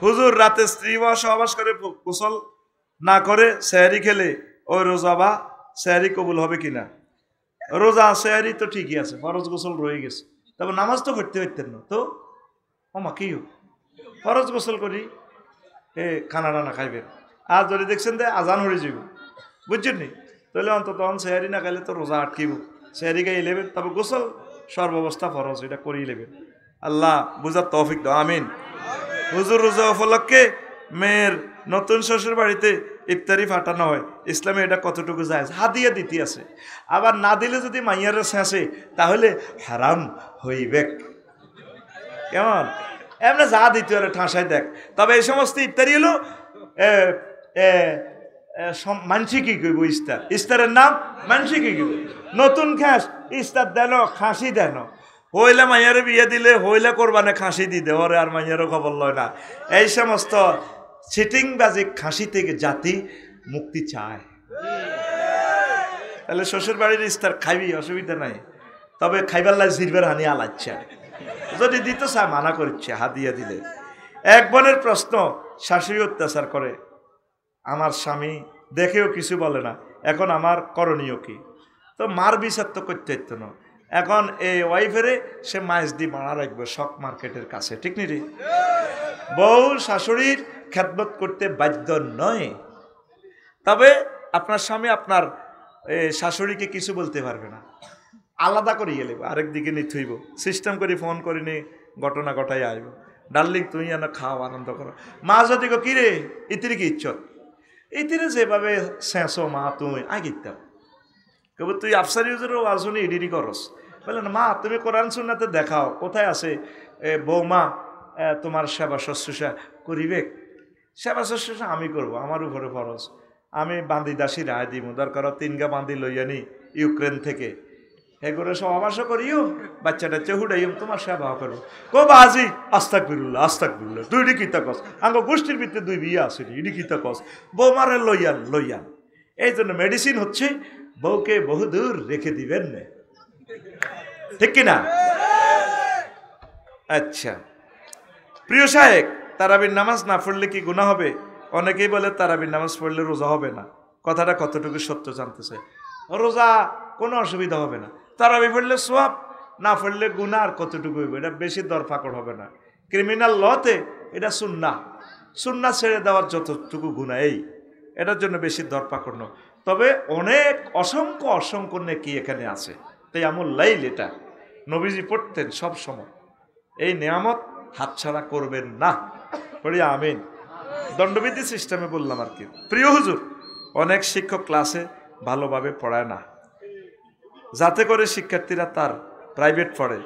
হুজুর রাতে স্ত্রী বা সহবাস করে গোসল না করে সেহরি খেলে ওই রোজা বা সেহরি কবুল হবে কিনা? রোজা সেহরি তো ঠিকই আছে, ফরজ গোসল রয়ে গেছে, তবে নামাজ তো পড়তে পারতেন না তো। ওমা কি ফরজ গোসল করি খানা টানা খাইবেন। আর যদি দেখছেন যে আজান হয়ে যাব, বুঝছেন নি, তাহলে অন্তত সেহারি না খাইলে তো রোজা আটকিব। সেহারি গাই লেবেন, তবে গোসল সর্বাবস্থা ফরজ, এটা করিয়ে লেবেন। আল্লাহ বুঝার তৌফিক দাও, আমিন। হুজুর রোজা উপলক্ষে মেয়ের নতুন শ্বশুর বাড়িতে ইফতারি ফাটানো হয়, ইসলামে এটা কতটুকু যায়? হাদিয়া দিতে আছে, আবার না দিলে যদি মাইয়ারে শেষে তাহলে হারাম হইবে। কেমন এমনি যা দিতে পারে ঠাঁসাই দেখ। তবে এই সমস্ত ইফতারি হলো মানসি কি কইব, ইস্তার, ইস্তারের নাম মানসি কি কইব। নতুন খাস ইস্তার দেন, খাসি দেন, হইলে মাইয়ারে বিয়ে দিলে হইলে কোরবানে খাসি দি দেওয়ারে, আর মাইয়ারও খবর লয় না। এই সমস্ত সিটিংবাজি খাসি থেকে জাতি মুক্তি চায়। তাহলে শ্বশুর বাড়ির ইস্তার খাইবি, অসুবিধা নাই, তবে খাইবার লাই জিরবের হানি আলাচ্ছে, যদি দিত চায় মানা করছে হাদিয়া দিলে। এক বোনের প্রশ্ন, শাশুড়ি অত্যাচার করে, আমার স্বামী দেখেও কিছু বলে না, এখন আমার করণীয় কি? তো মার বিচার তো করতে হইত না, এখন এই ওয়াইফেরে সে মাইজ দি মারা রাখবে শক মার্কেটের কাছে, ঠিক নি রে? বউ শাশুড়ির খেদমত করতে বাধ্য নয়, তবে আপনার স্বামী আপনার শাশুড়িকে কিছু বলতে পারবে না, আলাদা করে গেলে আরেক দিকে নিতে হইব, সিস্টেম করে ফোন করে নি ঘটনা ঘটাই আইব, ডার্লিং তুমি যেন খাও, আনন্দ করো। মা যদি কি রে ইতিরে কি ইচ্ছত, ইতিরে যেভাবে শেষো মা তুমি আগিতাম কেবল তুই আফসার ইউজেরও আসুনি এডিটি করস, বললেন মা তুমি কোরআন সুন্নাতে দেখাও কোথায় আছে বৌমা তোমার সেবা শুশ্রূষা করিবে। সেবা শুশ্রূষা আমি করব, আমার উপরে ফরজ, আমি বান্দি দাসী রায় দিব, দরকার 3 গা বান্দি লইয়া নি ইউক্রেন থেকে, এগুলো সহবাসও করিও, বাচ্চা টাচ্চা হুড়াইম, তোমার সেবা করবো। কো বাজি আস্তাগফিরুল্লাহ আস্তাগফিরুল্লাহ, তুই ইডি কিতা কস, আঙ্গ গোষ্ঠীর ভিতরে 2 বিয়ে আসেনি, ইডি কিতা কস, বৌমারে লইয়ান লইয়ান। এই জন্য মেডিসিন হচ্ছে বউকে বহুদূর রেখে দিবেন না, ঠিক কিনা? আচ্ছা প্রিয় সাহেব, তারাবির নামাজ না পড়লে কি গুনাহ হবে? অনেকেই বলে তারাবির নামাজ পড়লে রোজা হবে না, কথাটা কতটুকু সত্য জানতে চাই। রোজা কোনো অসুবিধা হবে না, তারাবি পড়লে সওয়াব, না পড়লে গুনাহ, আর কতটুকু হইবে, এটা বেশি দরফাকড় হবে না। ক্রিমিনাল লতে এটা সুন্নাহ, সুন্নাহ ছেড়ে দেওয়ার যতটুকু গুনাহ এই, এটার জন্য বেশি দরফাকড় নয়। তবে অনেক অসংখ্য অসংখ্য নেকি এখানে আছে, তাই আমল লাইল এটা নবীজি পড়তেন সব সময়। এই নিয়ামত হাতছাড়া করবেন না, পড়ি আমিন। দণ্ডবিধি সিস্টেমে বললাম আর কি। প্রিয় হুজুর, অনেক শিক্ষক ক্লাসে ভালোভাবে পড়ায় না, যাতে করে শিক্ষার্থীরা তার প্রাইভেট পড়ে,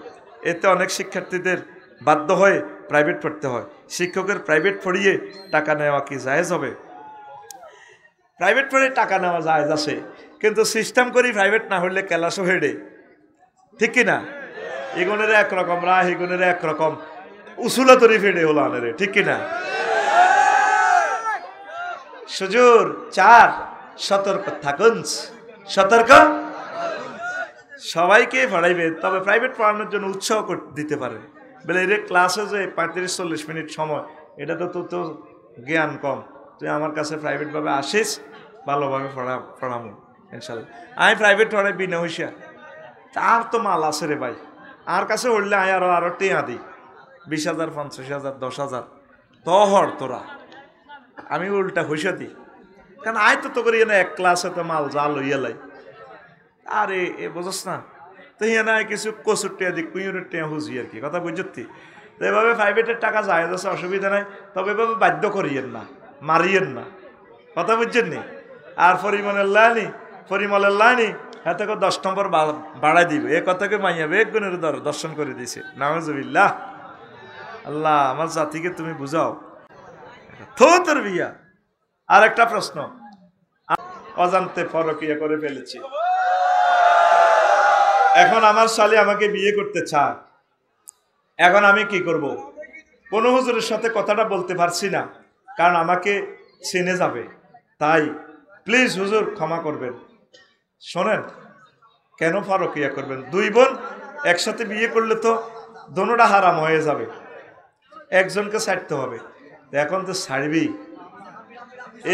এতে অনেক শিক্ষার্থীদের বাধ্য হয়ে প্রাইভেট পড়তে হয়। শিক্ষকের প্রাইভেট পড়িয়ে টাকা নেওয়া কি জায়েজ হবে? প্রাইভেট পড়ে টাকা নেওয়া জায়েজ আছে, কিন্তু সিস্টেম করি প্রাইভেট না হলে ক্লাসও হেডে, ঠিক কিনা? এগুনের একরকম রাহ, এগুনের একরকম উসুলা তরি ফেডে হলো আনেরে, ঠিক কিনা? সুজুর 4 সতর্ক থাকুন, সতর্ক। সবাইকে পড়াইবে, তবে প্রাইভেট পড়ানোর জন্য উৎসাহ দিতে পারে, বলে এর ক্লাসে যে 35-40 মিনিট সময়, এটা তো তো জ্ঞান কম, তুই আমার কাছে প্রাইভেটভাবে আসিস, ভালোভাবে পড়াবো ইনশাল্লাহ। আমি প্রাইভেট পড়াই বিনা হইসা, তার তো মাল আছে রে ভাই, আর কাছে উঠলে আমি আরো টেয়া দিই, 20,000 50,000 10,000 তহর তোরা, আমি উল্টা হইসা দিই, কারণ আয় তো করি না এক ক্লাসে তো মাল যা লইয়া লাই, আরে এ বোঝস না তো হিয়া না কিছু কচুর টেয়া দিই, কুইয়ের টেয়া হুজি আর কি, কথা বুঝতি? তো এভাবে প্রাইভেটের টাকা যায় যাচ্ছে, অসুবিধা নাই, তবে এভাবে বাধ্য করিয়েন না, মারিয়েন না, কথা বুঝছেন নি? আর পরিমলের লাইনি হাতে 10 নম্বর বাড়াই দিবে, এ কথাকে মাইয়াবে এক গুণের দর্শন করে দিছে, নাউজুবিল্লাহ। আল্লাহ আমার জাতিকে তুমি বুঝাও, তোর বিয়া। আর একটা প্রশ্ন, অজান্তে পরকিয়া করে ফেলেছি, এখন আমার শালী আমাকে বিয়ে করতে চায়, এখন আমি কি করব? কোন হুজুরের সাথে কথাটা বলতে পারছি না, কারণ আমাকে চিনে যাবে, তাই প্লিজ হুজুর ক্ষমা করবেন। শোনেন, কেন পরকিয়া করবেন? 2 বোন একসাথে বিয়ে করলে তো দোনোটা হারাম হয়ে যাবে, একজনকে ছাড়তে হবে। এখন তো ছাড়বি,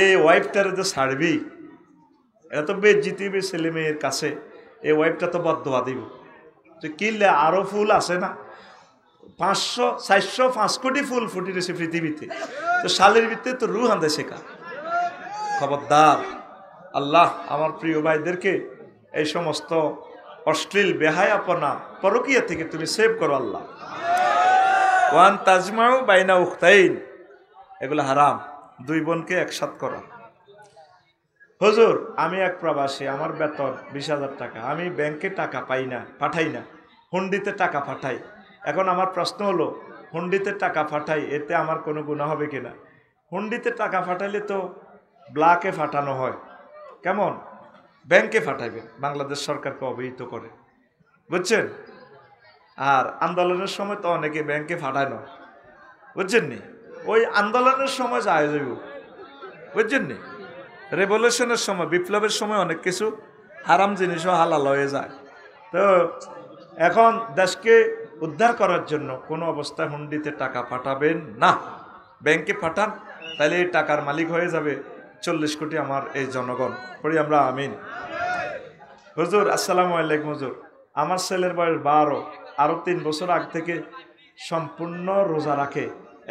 এই ওয়াইফটারে তো ছাড়বি, এটা তো বেজ্জিতি হবে ছেলে মেয়ের কাছে। এই ওয়াইফটা তো বদদোয়া দিব যে কিনলে আরো ফুল আছে না, 500 400 5 কোটি ফুল ফুটি রয়েছে পৃথিবীতে, তো শালের ভিতরে তো রুহ আনতে শেখা। খবরদার, আল্লাহ আমার প্রিয় ভাইদেরকে এই সমস্ত অশ্লীল বেহায়াপনা পরকীয়া থেকে তুমি সেভ করো আল্লাহ। ওয়ান তাজমাউ বাইনা উখতাইন, এগুলো হারাম, দুই বোনকে একসাথ করা। হুজুর আমি এক প্রবাসী, আমার বেতন 20,000 টাকা, আমি ব্যাংকে টাকা পাই না, পাঠাই না, হুন্ডিতে টাকা পাঠাই। এখন আমার প্রশ্ন হলো, হুন্ডিতে টাকা পাঠাই, এতে আমার কোনো গুনাহ হবে কিনা? হুন্ডিতে টাকা পাঠাইলে তো ব্ল্যাকে পাঠানো হয়, কেমন? ব্যাংকে পাঠাইবেন, বাংলাদেশ সরকারকে অবহিত করে, বুঝছেন? আর আন্দোলনের সময় তো অনেকে ব্যাংকে পাঠায় না, বুঝছেন নি? ওই আন্দোলনের সময় যায় যাইব, বুঝছেন নি? রেভলিউশনের সময়, বিপ্লবের সময় অনেক কিছু হারাম জিনিসও হালাল হয়ে যায়। তো এখন দেশকে উদ্ধার করার জন্য কোনো অবস্থায় হুন্ডিতে টাকা পাঠাবেন না, ব্যাংকে পাঠান, তাহলে এই টাকার মালিক হয়ে যাবে 40 কোটি আমার এই জনগণ। পড়ি আমরা আমিন। হুজুর আসসালামু আলাইকুম। হুজুর আমার ছেলের বয়স 12, আরও 3 বছর আগ থেকে সম্পূর্ণ রোজা রাখে।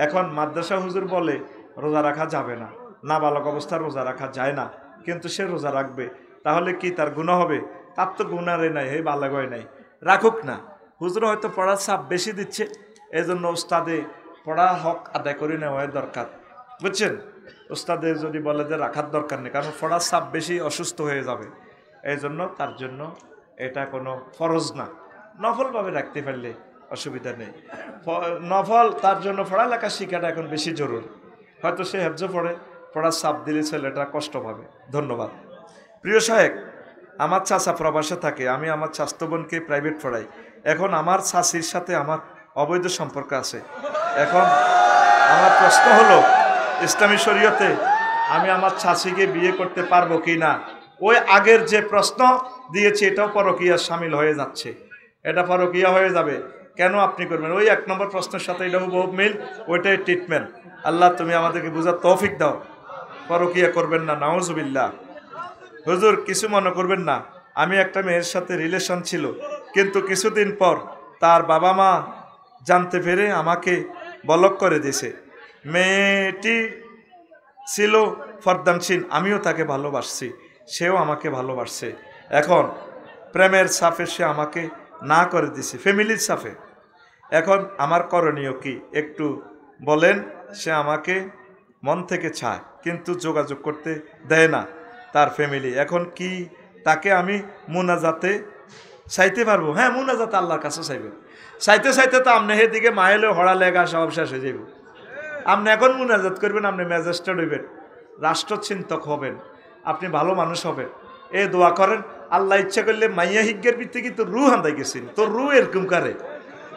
এখন মাদ্রাসা হুজুর বলে রোজা রাখা যাবে না, নাবালক অবস্থায় রোজা রাখা যায় না, কিন্তু সে রোজা রাখবে, তাহলে কি তার গুনাহ হবে? তার তো গুনারে নাই, হে বালাগ হয় নাই, রাখুক না। হুজুর হয়তো পড়ার চাপ বেশি দিচ্ছে, এই জন্য ওস্তাদে পড়া হক আদায় করে নেওয়ার দরকার, বুঝছেন? ওস্তাদে যদি বলে যে রাখার দরকার নেই, কারণ পড়ার চাপ বেশি, অসুস্থ হয়ে যাবে, এই জন্য তার জন্য এটা কোনো ফরজ না, নফলভাবে রাখতে পারলে অসুবিধা নেই। নফল তার জন্য পড়ালেখা শিখাটা এখন বেশি জরুরি। হয়তো সে হেফজ পড়ে, পড়ার চাপ দিলে ছেলেটা কষ্ট পাবে। ধন্যবাদ। প্রিয় সাহেব, আমার চাচা প্রবাসে থাকে, আমি আমার চাচাতো বোনকে প্রাইভেট পড়াই। এখন আমার চাচির সাথে আমার অবৈধ সম্পর্ক আছে। এখন আমার প্রশ্ন হলো, ইসলামী শরীয়তে আমি আমার চাচিকে বিয়ে করতে পারবো কি না? ওই আগের যে প্রশ্ন দিয়েছি এটাও পরকীয়া শামিল হয়ে যাচ্ছে, এটা পরকীয়া হয়ে যাবে। কেন আপনি করবেন? ওই 1 নম্বর প্রশ্নের সাথে এটা হুবহু মিল, ওইটাই ট্রিটমেন্ট। আল্লাহ তুমি আমাদেরকে বুঝার তৌফিক দাও, পরকীয়া করবেন না, নাউজুবিল্লাহ। হুজুর কিছু মনে করবেন না, আমি একটা মেয়ের সাথে রিলেশন ছিল, কিন্তু কিছুদিন পর তার বাবা মা জানতে পেরে আমাকে বলক করে দিয়েছে। মেয়েটি ছিল ফরদানশীল, আমিও তাকে ভালোবাসছি, সেও আমাকে ভালোবাসছে। এখন প্রেমের সাফে সে আমাকে না করে দিছে, ফ্যামিলির সাফে। এখন আমার করণীয় কি একটু বলেন? সে আমাকে মন থেকে চায়, কিন্তু যোগাযোগ করতে দেয় না তার ফ্যামিলি। এখন কি তাকে আমি মুনাজাতে চাইতে পারবো? হ্যাঁ, মুনাজাতে আল্লাহর কাছে চাইবে। চাইতে চাইতে তো আপনি সেদিকে মাইলে হড়া লেগা সব শেষ হয়ে যাইব। আপনি এখন মুনাজাত করবেন, আপনি ম্যাজিস্ট্রেট হইবেন, রাষ্ট্রচিন্তক হবেন, আপনি ভালো মানুষ হবেন। এ দোয়া করেন, আল্লাহ ইচ্ছা করলে মাইয়া হিজ্ঞের ভিত্তি কিন্তু রুহ আন্দাই গেছেন, তোর রুহ এরকম করে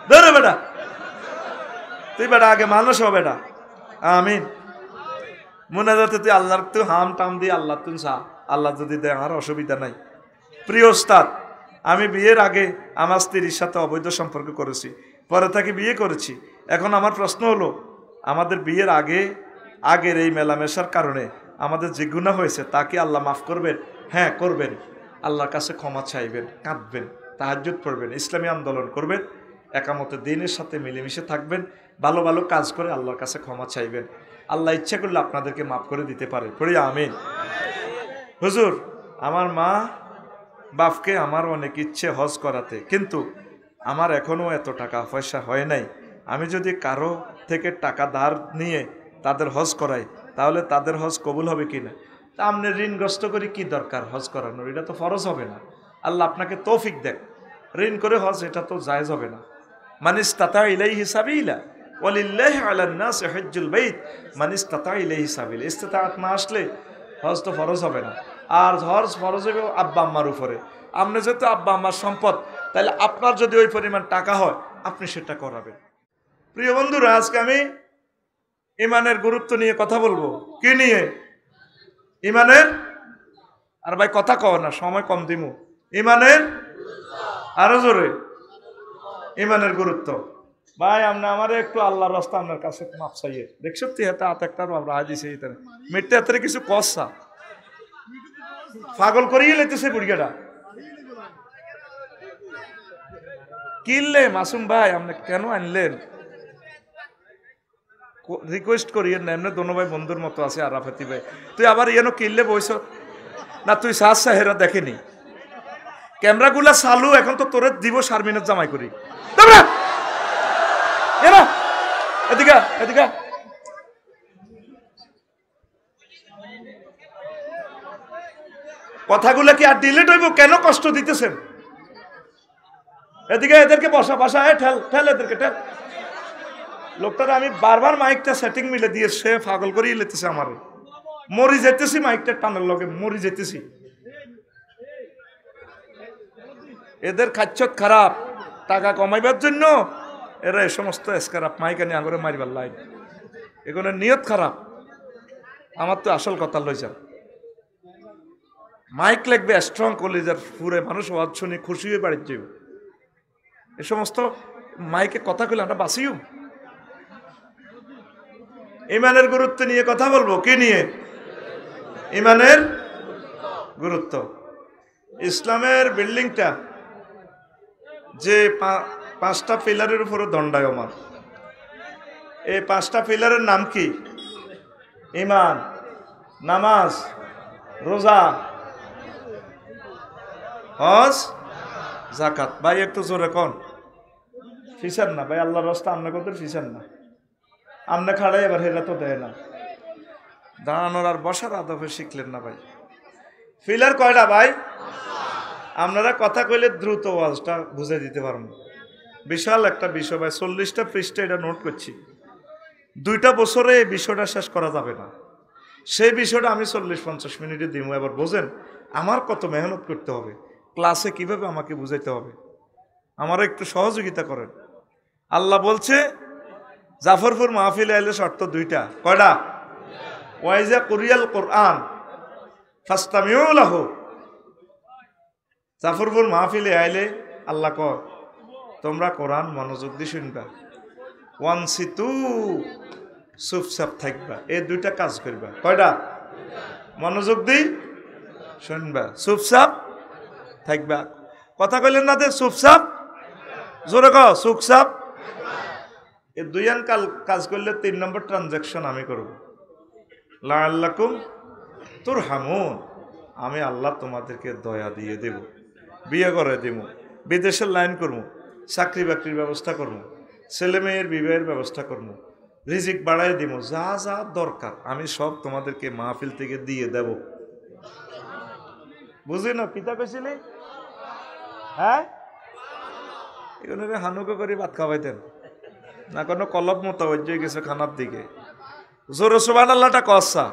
ধরে বেটা, তুই বেটা আগে মানুষ হবে বেটা। আমিন। মুনাজাতে তুই আল্লাহর তুই হাম টাম দিয়ে আল্লাহ তুই চা, আল্লাহ যদি দেয় আমার অসুবিধা নাই। প্রিয় ওস্তাদ, আমি বিয়ের আগে আমার স্ত্রীর সাথে অবৈধ সম্পর্ক করেছি, পরে তাকে বিয়ে করেছি। এখন আমার প্রশ্ন হলো, আমাদের বিয়ের আগের এই মেলামেশার কারণে আমাদের যে গুনাহ হয়েছে তা কি আল্লাহ মাফ করবেন? হ্যাঁ করবেন। আল্লাহর কাছে ক্ষমা চাইবেন, কাঁদবেন, তাহাজ্জুদ পড়বেন, ইসলামী আন্দোলন করবেন, একামতে দ্বীনের সাথে মিলেমিশে থাকবেন, ভালো ভালো কাজ করে আল্লাহর কাছে ক্ষমা চাইবেন। আল্লাহ ইচ্ছা করলে আপনাদেরকে মাফ করে দিতে পারে। পড়ি আমিন। হুজুর আমার মা বাপকে আমার অনেক ইচ্ছে হজ করাতে, কিন্তু আমার এখনও এত টাকা পয়সা হয় নাই। আমি যদি কারো থেকে টাকা ধার নিয়ে তাদের হজ করাই, তাহলে তাদের হজ কবুল হবে কি না? তা আপনি ঋণগ্রস্ত করে কি দরকার হজ করানোর? এটা তো ফরজ হবে না। আল্লাহ আপনাকে তৌফিক দেখ, ঋণ করে হজ এটা তো জায়েজ হবে না। মান ইসতাতা ইলাইহি সাবিলা ওয়ালিল্লাহি আলান নাসি হজ্জুল বাইত মান ইসতাতা ইলাইহি সাবিলা। ইসতিতাআত না আসলে হজ তো ফরজ হবে না। আর হজ ফরজ হবে আব্বা আম্মার উপরে। আপনি যেহেতু আব্বা আম্মার সম্পদ, তাহলে আপনার যদি ওই পরিমাণ টাকা হয় আপনি সেটা করাবেন। প্রিয় বন্ধুরা, আজকে আমি ইমানের গুরুত্ব নিয়ে কথা বলবো। কি নিয়ে? ইমানের। আর ভাই কথা কও না, সময় কম দিমু। ইমানের, আরো জোরে। ইমানের গুরুত্ব। ভাই আপনি আমার একটু আল্লাহর রাস্তা আপনার কাছে মাপ চাইয়ে দেখছো তুই হাতে হাত একটা রাহ দিছে মিটতে হাতে কিছু কষা পাগল করিয়ে লেতেছে বুড়িয়াটা কিনলে মাসুম ভাই আপনি কেন আনলেন রিকোয়েস্ট করিয়েন না এমনি দোনো ভাই বন্ধুর মতো আছে আরাফাতি ভাই তুই আবার ইয়েনো কিনলে বইস না তুই সাজ সাহেরা দেখেনি ক্যামেরাগুলা চালু এখন তো তোরে দিব শারমিনের জামাই করি এদিকে এদিকে কথাগুলো কি আর ডিলিট হইব কেন কষ্ট দিতেছেন এদিকে এদেরকে বসা বসা ঠেল ঠেল এদেরকে ঠেল লোকটার আমি বারবার মাইকটা সেটিং মিলে দিয়ে সে পাগল করিয়ে লেতেছে আমার মরি যেতেছি মাইকটা টানের লগে মরি যেতেছি এদের খাচ্ছত খারাপ টাকা কমাইবার জন্য এরা এই সমস্ত এসকারাপ মাইক আনি আঙুরে মারিবার লাইন এগুলো নিয়ত খারাপ আমার তো আসল কথা লই যান মাইক লাগবে স্ট্রং কলেজার পুরে মানুষ ওয়াজ শুনে খুশি হয়ে বাড়ির যাইব এ সমস্ত মাইকে কথা কইলে আমরা বাঁচিও ইমানের গুরুত্ব নিয়ে কথা বলবো কি নিয়ে ইমানের গুরুত্ব ইসলামের বিল্ডিংটা যে পাঁচটা পিলারের উপরে দণ্ডায়মান এই পাঁচটা পিলারের নাম কি ঈমান নামাজ রোজা হজ যাকাত ভাই একটু জোরে কোন ফিসার না ভাই আল্লাহর রাস্তা আমনে কত ফিসার না আমনে খাড়াই এবার হেরা তো দেয় না দাঁড়ানোর আর বসার আদবে শিখলেন না ভাই পিলার কয়টা ভাই আপনারা কথা কইলে দ্রুত ওয়াজটা বুঝে দিতে পারবেন বিশাল একটা বিষয় ভাই 40টা পৃষ্ঠা এটা নোট করছি 2টা বছরে এই বিষয়টা শেষ করা যাবে না সেই বিষয়টা আমি 40-50 মিনিটে দিব এবার বোঝেন আমার কত মেহনত করতে হবে ক্লাসে কিভাবে আমাকে বুঝাইতে হবে আমারও একটু সহযোগিতা করেন আল্লাহ বলছে জাফরপুর মাহফিলে আইলে শর্ত 2টা কয়টা ওয়াইজা কুরিয়াল কোরআন ফাস্তামিউ লাহু জাফরপুর মাহফিলে আইলে আল্লাহ কয় তোমরা কোরআন মনোযোগ দিয়ে শুনবা ওয়ানসিতু চুপচাপ থাকবা এই 2টা কাজ করবা কয়টা মনোযোগ দি শুনবা চুপচাপ থাকবা কথা কইলেন না দে চুপচাপ জোরে কও চুপচাপ এই 2 কাজ করলে 3 নম্বর ট্রানজাকশন আমি করব লাআল্লাকুম তুরহামুন আমি আল্লাহ তোমাদেরকে দয়া দিয়ে দেব বিয়ে করে দেব বিদেশের লাইন করবো চাকরি বাকরির ব্যবস্থা করবো ছেলে মেয়ের বিবাহের ব্যবস্থা করবো রিজিক বাড়াই দিব যা যা দরকার আমি সব তোমাদেরকে মাহফিল থেকে দিয়ে দেব বুঝলি না পিতা কইছিলি হ্যাঁ এগুলো হানুকে করে ভাত খাওয়াইতেন না কোনো কলব মতো হয়ে গেছে খানার দিকে জোরে সুবহানাল্লাহটা কসা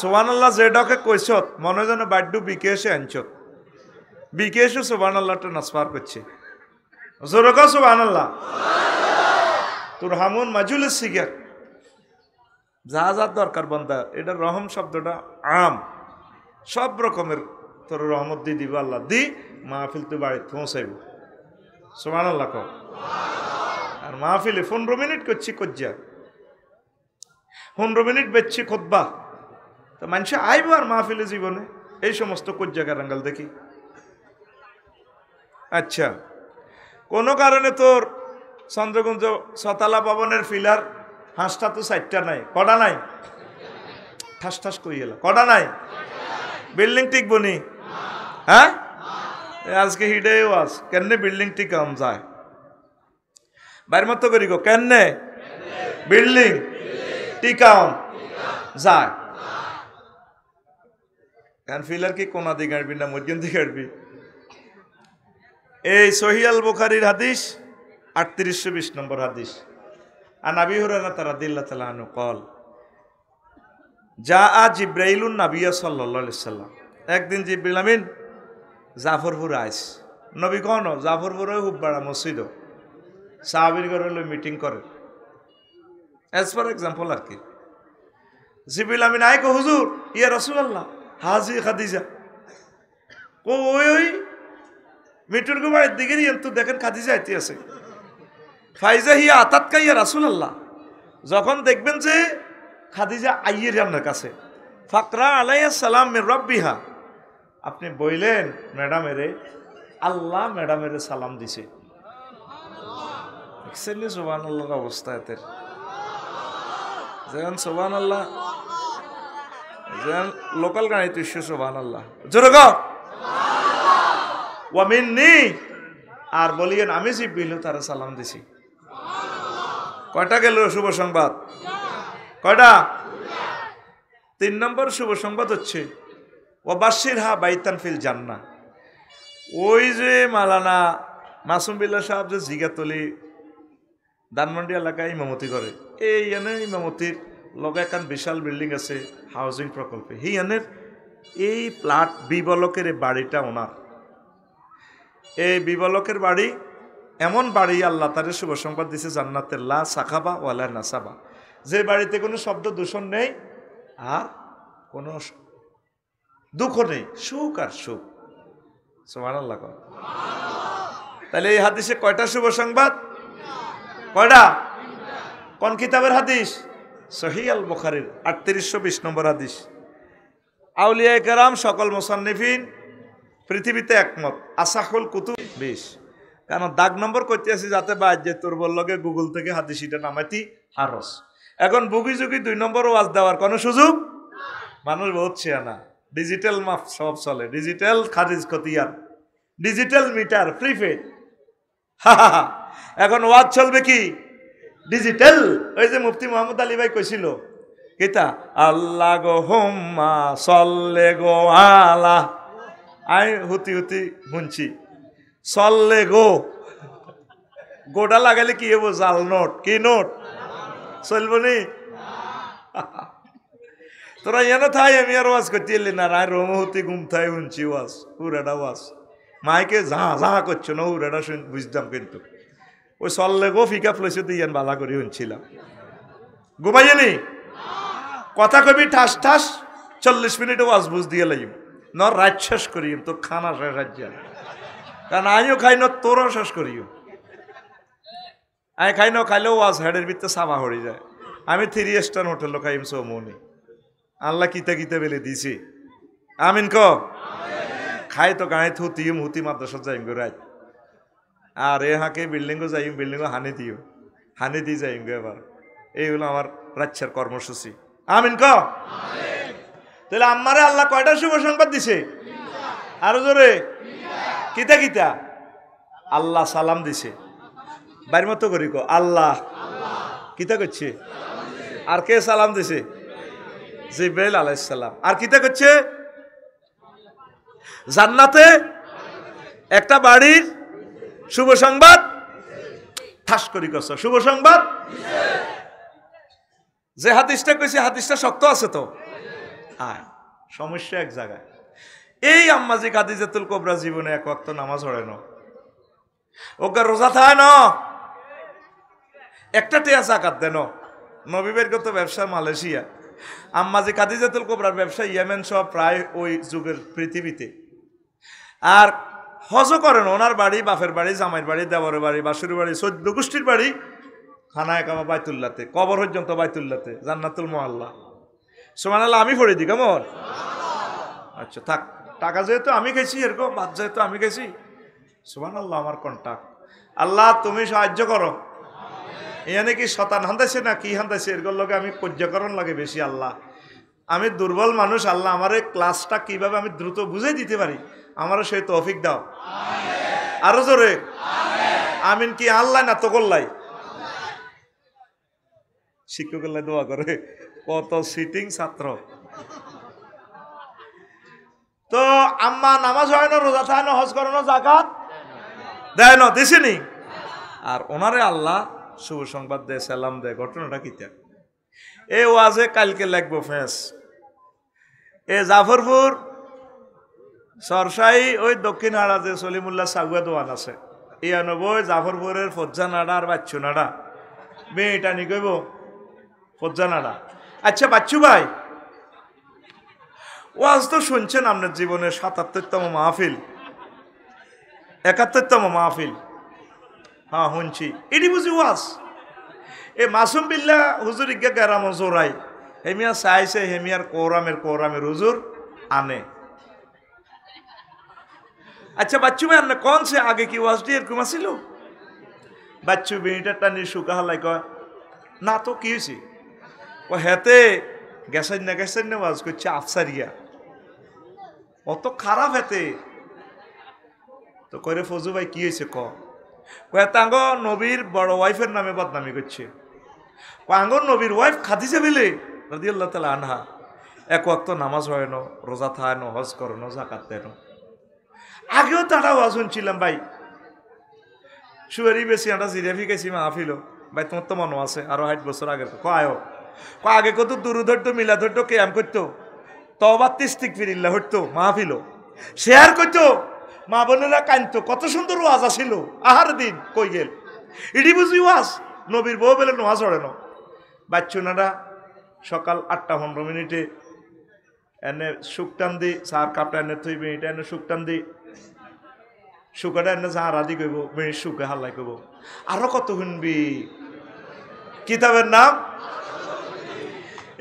সুবহানাল্লাহ যেটাকে কইছত মনে যেন বাড্ডু বিকেশে আনছত বিকেশও সুবহানাল্লাহটা নাসপার করছে জোরে কও সুবহানাল্লাহ তোর হামুন মাজুলের সিগার যা যা দরকার বান্দা এটা রহম শব্দটা আম সব রকমের তোর রহমত দিয়ে দিব আল্লাহ দি মাহফিল তুই বাড়ি পৌঁছাইব সুবহানাল্লাহ কও আর মাহফিলে 15 মিনিট করছি কজ্জা 15 মিনিট বেচছি খুতবা তো মানুষ আইব আর মাহফিলে জীবনে এই সমস্ত কজ্জা কারাঙ্গাল দেখি আচ্ছা কোনো কারণে তোর চন্দ্রগঞ্জ ছতলা ভবনের ফিলার হাঁসটা তো 4টা নাই কটা নাই ঠাস ঠাস কই এলা কটা নাই বিল্ডিং টিকবো নি হ্যাঁ আজকে হিডেও আস কেন বিল্ডিং টিকাম যায় বাইর মতো করি গো কেন বিল্ডিং টিকাম যায় কারণ ফিলার কি কোনা দিকে আঁটবি না মধ্যম দিকে আঁটবি এই সহিহ আল বুখারীর হাদিস 3820 নম্বর হাদিস আন আবি হুরায়রা রাদিয়াল্লাহু তাআলা আনহু قال জাআ জিবরাইলুন নবী সাল্লাল্লাহু আলাইহি সাল্লাম একদিন জিবরিল আমিন জাফরপুর আইস নবী কোন জাফরপুরে খুব বড় মসজিদ সাহাবীর ঘরে মিটিং করে এজ ফর এক্সাম্পল আর কি জিবরিল আমিন আই কো হুজুর ইয়া রাসূলুল্লাহ হাজি খাদিজা ও ওই মিটুর গুমার দিকে তো দেখেন খাদিজা আইতে আছে ফাইজা হিয়া আতাত কাইয়া রাসূলুল্লাহ, যখন দেখবেন যে খাদিজা আইয়ের আপনার কাছে, ফাকরা আলাইহিস সালাম মির রাব্বিহা, আপনি বললেন ম্যাডামেরে আল্লাহ ম্যাডামেরে সালাম দিছে। দেখছেন সুবহানাল্লাহর অবস্থা এদের, যেন সুবহানাল্লাহ যেন লোকাল গাড়ি তুই সুবহানাল্লাহ জোরে গো ওয়া মিন্নি, আর বলিয়েন আমি জিব্রিল তারা সালাম দিছি। কয়টা গেল শুভ সংবাদ? কয়টা? 3 নম্বর শুভ সংবাদ হচ্ছে ওয়াবাশশিরহা বাইতান ফিল জান্নাহ। ওই যে মালানা মাসুম বিল্লাহ সাহেব যে জিগাতলি ধানমন্ডি এলাকায় ইমামতি করে, এই এনে ইমামতির লগে এখন বিশাল বিল্ডিং আছে হাউজিং প্রকল্পে, এই এনের এই প্লাট বিবলকের বাড়িটা ওনার। এই বিবলকের বাড়ি এমন বাড়ি আল্লাহ তার শুভ সংবাদ দিছে জান্নাতের, লা সাখাবা ওয়ালা নাসাবা, যে বাড়িতে কোনো শব্দ দূষণ নেই আর কোনো দুঃখ নেই, সুখ আর সুখ। সুবহানাল্লাহ। তাহলে এই হাদিসে কয়টা শুভ সংবাদ? কয়টা? কোন কিতাবের হাদিস? সহিহ আল বুখারীর 3820 নম্বর হাদিস। আউলিয়া কেরাম সকল মুসান্নিফিন পৃথিবীতে একমত, আসাহুল কুতুব 20। কারণ দাগ নম্বর করতে আসি যাতে বাদ যে তোর বললগে গুগল থেকে হাদিসিটা নামাইতি হারস। এখন বুগি যুগি 2 নম্বর ওয়াজ দেওয়ার কোনো সুযোগ মানুষ হচ্ছে না। ডিজিটাল মাপ সব চলে, ডিজিটাল খারিজ খতিয়ান, ডিজিটাল মিটার, প্রিপেড। এখন ওয়াজ চলবে কি? ডিজিটাল। ওই যে মুফতি মোহাম্মদ আলী ভাই কইছিল কিতা, আল্লাহ গো হোম্মা সল্লে গো আলা, আই হুতি হুতি শুনছি সল্লে গো, গোটা লাগালে কি হবো? জাল নোট। কি নোট? চলব নি? তোরা এনে থাই আমি আর ওয়াজ করতে এলি না, রায় রমহতি ঘুম থাই শুনছি ওয়াজ, পুরাটা ওয়াজ মাইকে যাহা যাহা করছো না উড়াটা বুঝতাম, কিন্তু ওই চললে গো ফিকা ফ্লেসে দিয়ে বালা করে শুনছিলাম। ঘুমাইনি কথা কবি ঠাস ঠাস 40 মিনিটে ওয়াজ বুঝ দিয়ে লাইম ন, রাত শেষ করিম তোর খানা শেষ রাজ্য, কারণ আমিও খাই ন তোরও শেষ করিও। আমি খাই ন, খাইলেও ওয়াজ হেডের ভিতরে সাবা হয়ে যায়। আমি 3 স্টার হোটেল খাইম সৌমনি, আল্লাহ কিতা কিতা বেলে দিছি। আমিন ক খাই তো গায়ে থুতিম হুতি মাদ্রাসা যাইম গো রাত, আর এ হাঁকে বিল্ডিংও যাইম, বিল্ডিংও হানি দিও, হানি দিয়ে যাইম গো। এবার এইগুলো আমার রাজ্যের কর্মসূচি। আমিন ক। তাহলে আমারে আল্লাহ কয়টা শুভ সংবাদ দিছে? আরো জোরে। কিতা কিতা? আল্লাহ সালাম দিছে, বাইর মতো করি কো আল্লাহ কিতা করছে, আর কে সালাম দিছে? জিবরাইল আলাইহিস সালাম। আর কিতা করছে? জান্নাতে একটা বাড়ির শুভ সংবাদ ঠাস করি কছ, শুভ সংবাদ। যে হাদিসটা কইছে হাদিসটা শক্ত আছে তো, হ্যাঁ সমস্যা এক জায়গায়। এই আম্মাজি খাদিজাতুল কুবরা জীবনে এক ওয়াক্ত নামাজ পড়ে না, ওকে রোজা থাকে না, একটা টিয়া জাকাত দেন। নবীবের কত ব্যবসা মালয়েশিয়া, আম্মাজি খাদিজাতুল কুবরার ব্যবসা ইয়েমেন সহ প্রায় ওই যুগের পৃথিবীতে। আর হজও করেন, ওনার বাড়ি, বাপের বাড়ি, জামাইয়ের বাড়ি, দেবরের বাড়ি, বাসুর বাড়ি, 14 গোষ্ঠীর বাড়ি খানায় কামা বাইতুল্লাতে, কবর পর্যন্ত বাইতুল্লাতে, জান্নাতুল মুআল্লা। সুবহানাল্লাহ। আমি পড়ে দিই কেমন? আচ্ছা থাক, টাকা যেহেতু আমি খাইছি, এরকম ভাত যেহেতু আমি খাইছি, সুবহানাল্লাহ আমার কন্টাক্ট। আল্লাহ তুমি সাহায্য করো। এখানে কি শতান হান্দাইছে না কি হান্দাইছে, এর লগে আমি পর্যাকরণ লাগে বেশি। আল্লাহ আমি দুর্বল মানুষ, আল্লাহ আমার এই ক্লাসটা কিভাবে আমি দ্রুত বুঝাই দিতে পারি, আমারও সেই তৌফিক দাও। আরো জোরে আমিন। কি আল্লাহ না তো করলাই? শিক্ষকের দোয়া করে, কত সিটিং ছাত্র। তো আম্মা নামাজ হয় না, রোজা থাকে না, হজ করে না, জাকাত দেয় না, দিছিনি। আর ওনারে আল্লাহ শুভ সংবাদ দেয়, সালাম দেয়। ঘটনাটা কিতা? এ ওয়াজে কালকে লাগবো ফেস। এ জাফরপুর সরসাই ওই দক্ষিণ হাড়া যে সলিমুল্লাহ সাগুয়া দোয়ান আছে, 91 জাফরপুরের ফজ্জা নাড়া আর বাচ্চু নাড়া মেয়েটা নি কইব ফজ্জা নাড়া। আচ্ছা বাচ্চু ভাই, ওয়াজ তো শুনছেন আপনার জীবনের 77তম মাহফিল, 71তম মাহফিল। হ্যাঁ শুনছি এটি বুঝি ওয়াজ এ মাসুম বিল্লাহ হুজুর ইজ্ঞা গেরাম জোরাই হেমিয়া চাইছে হেমিয়ার কৌরামের হুজুর আনে আচ্ছা বাচ্চু ভাই আন্না কোন সে আগে কি ওয়াজটি এরকম আসিল বাচ্চু বিনিটা টানি শুকা হালাই কয় না তো কি হয়েছে ও হেতে গেছেন না ওয়াজ করছে আফসারিয়া অত খারাপ হেতে তো কইরে ফজু ভাই কি হয়েছে তাঙ্গ নবীর বড় ওয়াইফের নামে বদনামি করছে আঙ্গর নবীর ওয়াইফ খাদিজা বিলে রাদিয়াল্লাহু তাআলা আনহা এক ওয়াক্ত নামাজ হয় না রোজা থাকে না হজ করে না যাকাত দেয় না আগেও তারা ওয়াজ শুনছিলাম ভাই সুয়ারি বেশি আমরা জিরাফি গেছি মাহফিল ভাই তোমার তো মনে আছে আরো 60 বছর আগের আগে কত দুরুধর্য মিলা ধরতো কেয়াম করতো তবা ইস্তিগফারিল্লাহ হতো মাহফিল শেয়ার করতো মা বোনেরা কাঁদতো কত সুন্দর ওয়াজ আসিল আহার দিন কই গেল ইডি বুঝি ওয়াজ নবীর বউ বেলে নোয়াজ হরে না বাচ্চুনারা সকাল 8:15 এনে শুকটান দি চার কাপটা এনে থইবে এটা এনে শুকটান দি শুকাটা এনে যা রাধি কইব মেয়ে শুকে হাল্লাই কইব আরো কত শুনবি কিতাবের নাম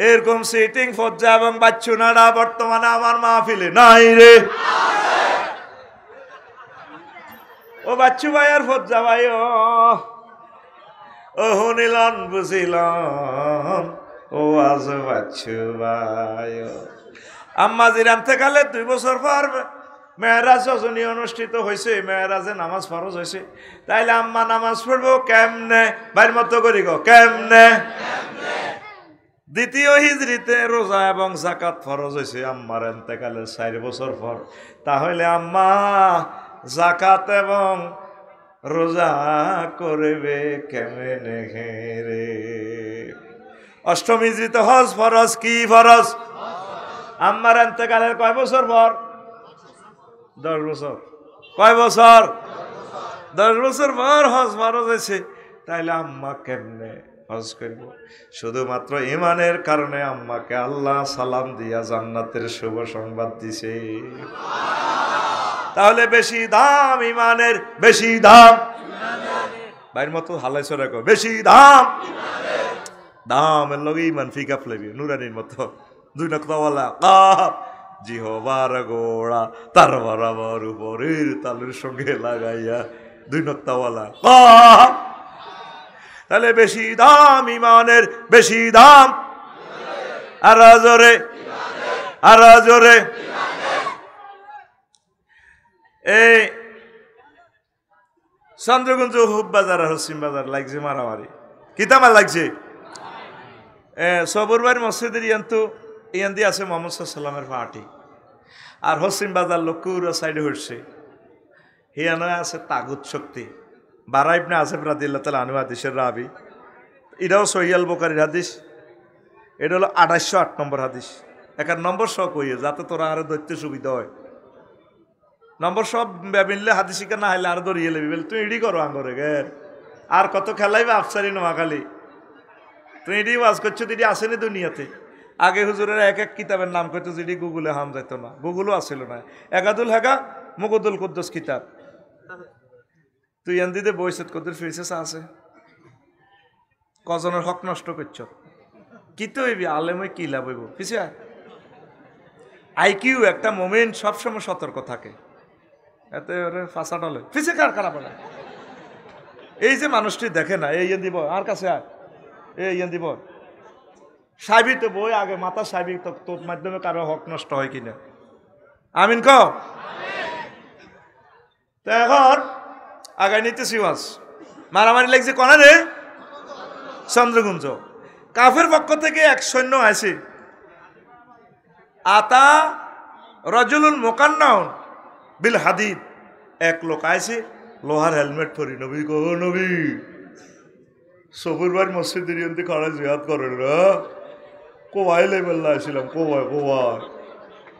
এরকম সিটিং ফজ্জা এবং বাচ্চুনারা বর্তমানে আমার মাহফিলে নাই রে ও বাচ্চু ভাই আর ফজ্জা ভাই ও শুনিলন বুঝিলন ও আজ বাচ্চু ভাই আম্মা জিরান থেকে 2 বছর পর মেহরাজ রজনী অনুষ্ঠিত হয়েছে মেহরাজে নামাজ ফরজ হয়েছে তাইলে আম্মা নামাজ পড়বো কেমনে ভাইয়ের মতো করি গো কেমনে দ্বিতীয় হিজরিতে রোজা এবং যাকাত ফরজ হয়েছে আম্মার এন্তেকালের 4 বছর পর তাহলে আম্মা যাকাত এবং রোজা করবে কেমনে রে অষ্টম হিজরিতে হজ ফরজ কি ফরজ আম্মার এন্তেকালের কয় বছর পর 10 বছর কয় বছর 10 বছর পর হজ ফরজ হয়েছে তাইলে আম্মা কেমনে হজ করব শুধুমাত্র ঈমানের কারণে আম্মাকে আল্লাহ সালাম দিয়া জান্নাতের শুভ সংবাদ দিছে তাহলে বেশি দাম ঈমানের বেশি দাম ভাইয়ের মতো হালাইছ রাখো বেশি দামের লগে ঈমান ফিকা ফেলবি নুরানির মতো 2 নকতাওয়ালা কাপ জিহবার গোড়া তার বরাবর উপরের তালের সঙ্গে লাগাইয়া 2 নকতাওয়ালা কাপ তাহলে বেশি দাম ঈমানের বেশি দাম আর জোরে এই চন্দ্রগঞ্জ হুব বাজার আর হসিম বাজার লাগছে মারামারি কিতামা লাগছে সবরবাড়ি মসজিদের ইয়ান দিয়ে আছে মোহাম্মদ সাল্লামের পার্টি আর হসিম বাজার লক্ষ্মীরা সাইডে হচ্ছে হিয়ানো আছে তাগুত শক্তি বারা ইবনে আসিফ রাদিয়াল্লাহু তাআলা আনহু হাদিসের রাবি এটাও সহিহ বুখারীর হাদিস এটা হলো 2808 নম্বর হাদিস একার নম্বর সব কইয়ে যাতে তোরা আরো ধরতে সুবিধা হয় নম্বর সব মিললে হাদিসিকা না হইলে আর ধরিয়ে লেবি বলে তুই এডি করো আঙ্গরে গে আর কত খেলাইবে আফসারি নোয়াখালী তুই এডি ওয়াজ করছো দিদি আসেনি দুনিয়াতে আগে হুজুরের এক কিতাবের নাম করতো যেটি গুগলে হাম যেত না গুগলও আসিল না একাদুল হেগা মুকুদুল কুদ্দুস কিতাব তুই এনদিতে বইসত কদুর ফিরসেস আছে কজনের হক নষ্ট করছ কি তো হইবি আলেমে কি লাভ হইব পিছিয়ে আইকিউ একটা মোমেন্ট সবসময় সতর্ক থাকে এতে ওরে ফাঁসা ডলে পিছিয়ে কার খারাপ না এই যে মানুষটি দেখে না এই দিব আর কাছে আয় এই দিব সাইবি তো বই আগে মাথা সাইবি তো তোর মাধ্যমে কারো হক নষ্ট হয় কিনা আমিন ক তো এখন আগায় নিতেছি ওয়াজ মারামারি লাগছে কোনা রে চন্দ্রগুঞ্জ কাফের পক্ষ থেকে এক সৈন্য আছে আতা রজুলুল মুকান্নাউন বিল হাদিদ এক লোক আছে লোহার হেলমেট পরি নবী গো নবী সবুরবার মসজিদের ইয়ন্তে খাড়া জিহাদ করেন না কোবাই লেবেল্লা আসছিলাম কোবাই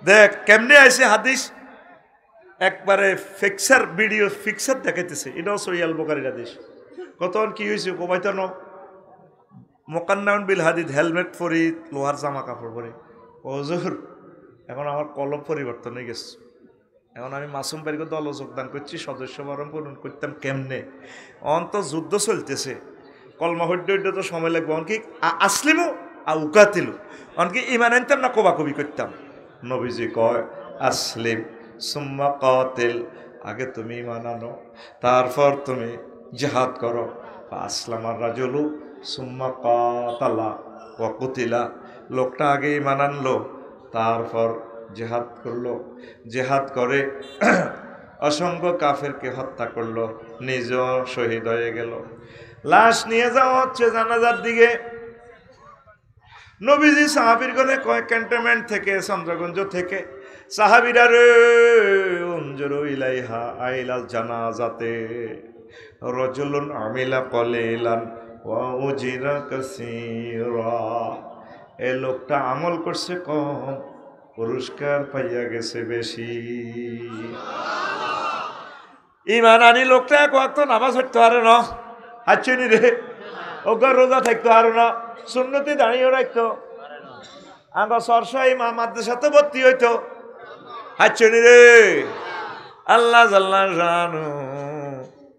দেখ কেমনে আছে হাদিস একবারে ফিক্সার ভিডিও ফিক্সার দেখাইতেছে এটাও সহিহ বুখারীর হাদিস কতক্ষণ কি হয়েছে কোবাইতানো মুকান্নাউন বিল হাদিদ হেলমেট পরি লোহার জামা কাপড় পরে হুজুর এখন আমার কলম পরিবর্তন হয়ে গেছে এখন আমি মাসুম বাড়িকে দল যোগদান করছি, সদস্য বরণ পূরণ করতাম কেমনে? অন্ত যুদ্ধ চলতেছে, কলমা হড্ড তো সময় লাগবে। অনকি আসলিমও উকাতিল, অনকি ইমান আনতাম না কবাকবি করতাম। নবীজি কয় আসলিম সুম্মা কাতিল, আগে তুমি ইমান আনো, তারপর তুমি জিহাদ করো। আসলামার রাজুলু সুম্মা কাতালা ওয়া কুতিলা, লোকটা আগে ইমান আনলো, তারপর জেহাদ করলো, জেহাদ করে অসংখ্য কাফেরকে হত্যা করলো, নিজেও শহীদ হয়ে গেল। লাশ নিয়ে যাওয়া হচ্ছে জানাজার দিকে। নবীজি সাহাবীর গণে কয়েক ক্যান্টনমেন্ট থেকে, চন্দ্রগঞ্জ থেকে সাহাবীরা রে উনজুরু ইলাইহা আইলাল জানাজাতে রাজুলুন আমিলা কলিলান ওয়া উজিরা কাসীরা, এই লোকটা আমল করছে কম, পুরস্কার পাইয়া গেছে বেশি। ইমান আনি লোকটা এক ওয়াক্ত নামাজ পড়তে পারে না, হাচ্ছনি রে ওগর রোজা থাকতে পারে না, সুন্নতি দাঁড়িয়ে রাখতো, আমার সরসাই মাদ্রাসাতে ভর্তি হইতো, হাচ্ছনি রে আল্লাহ জাল্লা জানু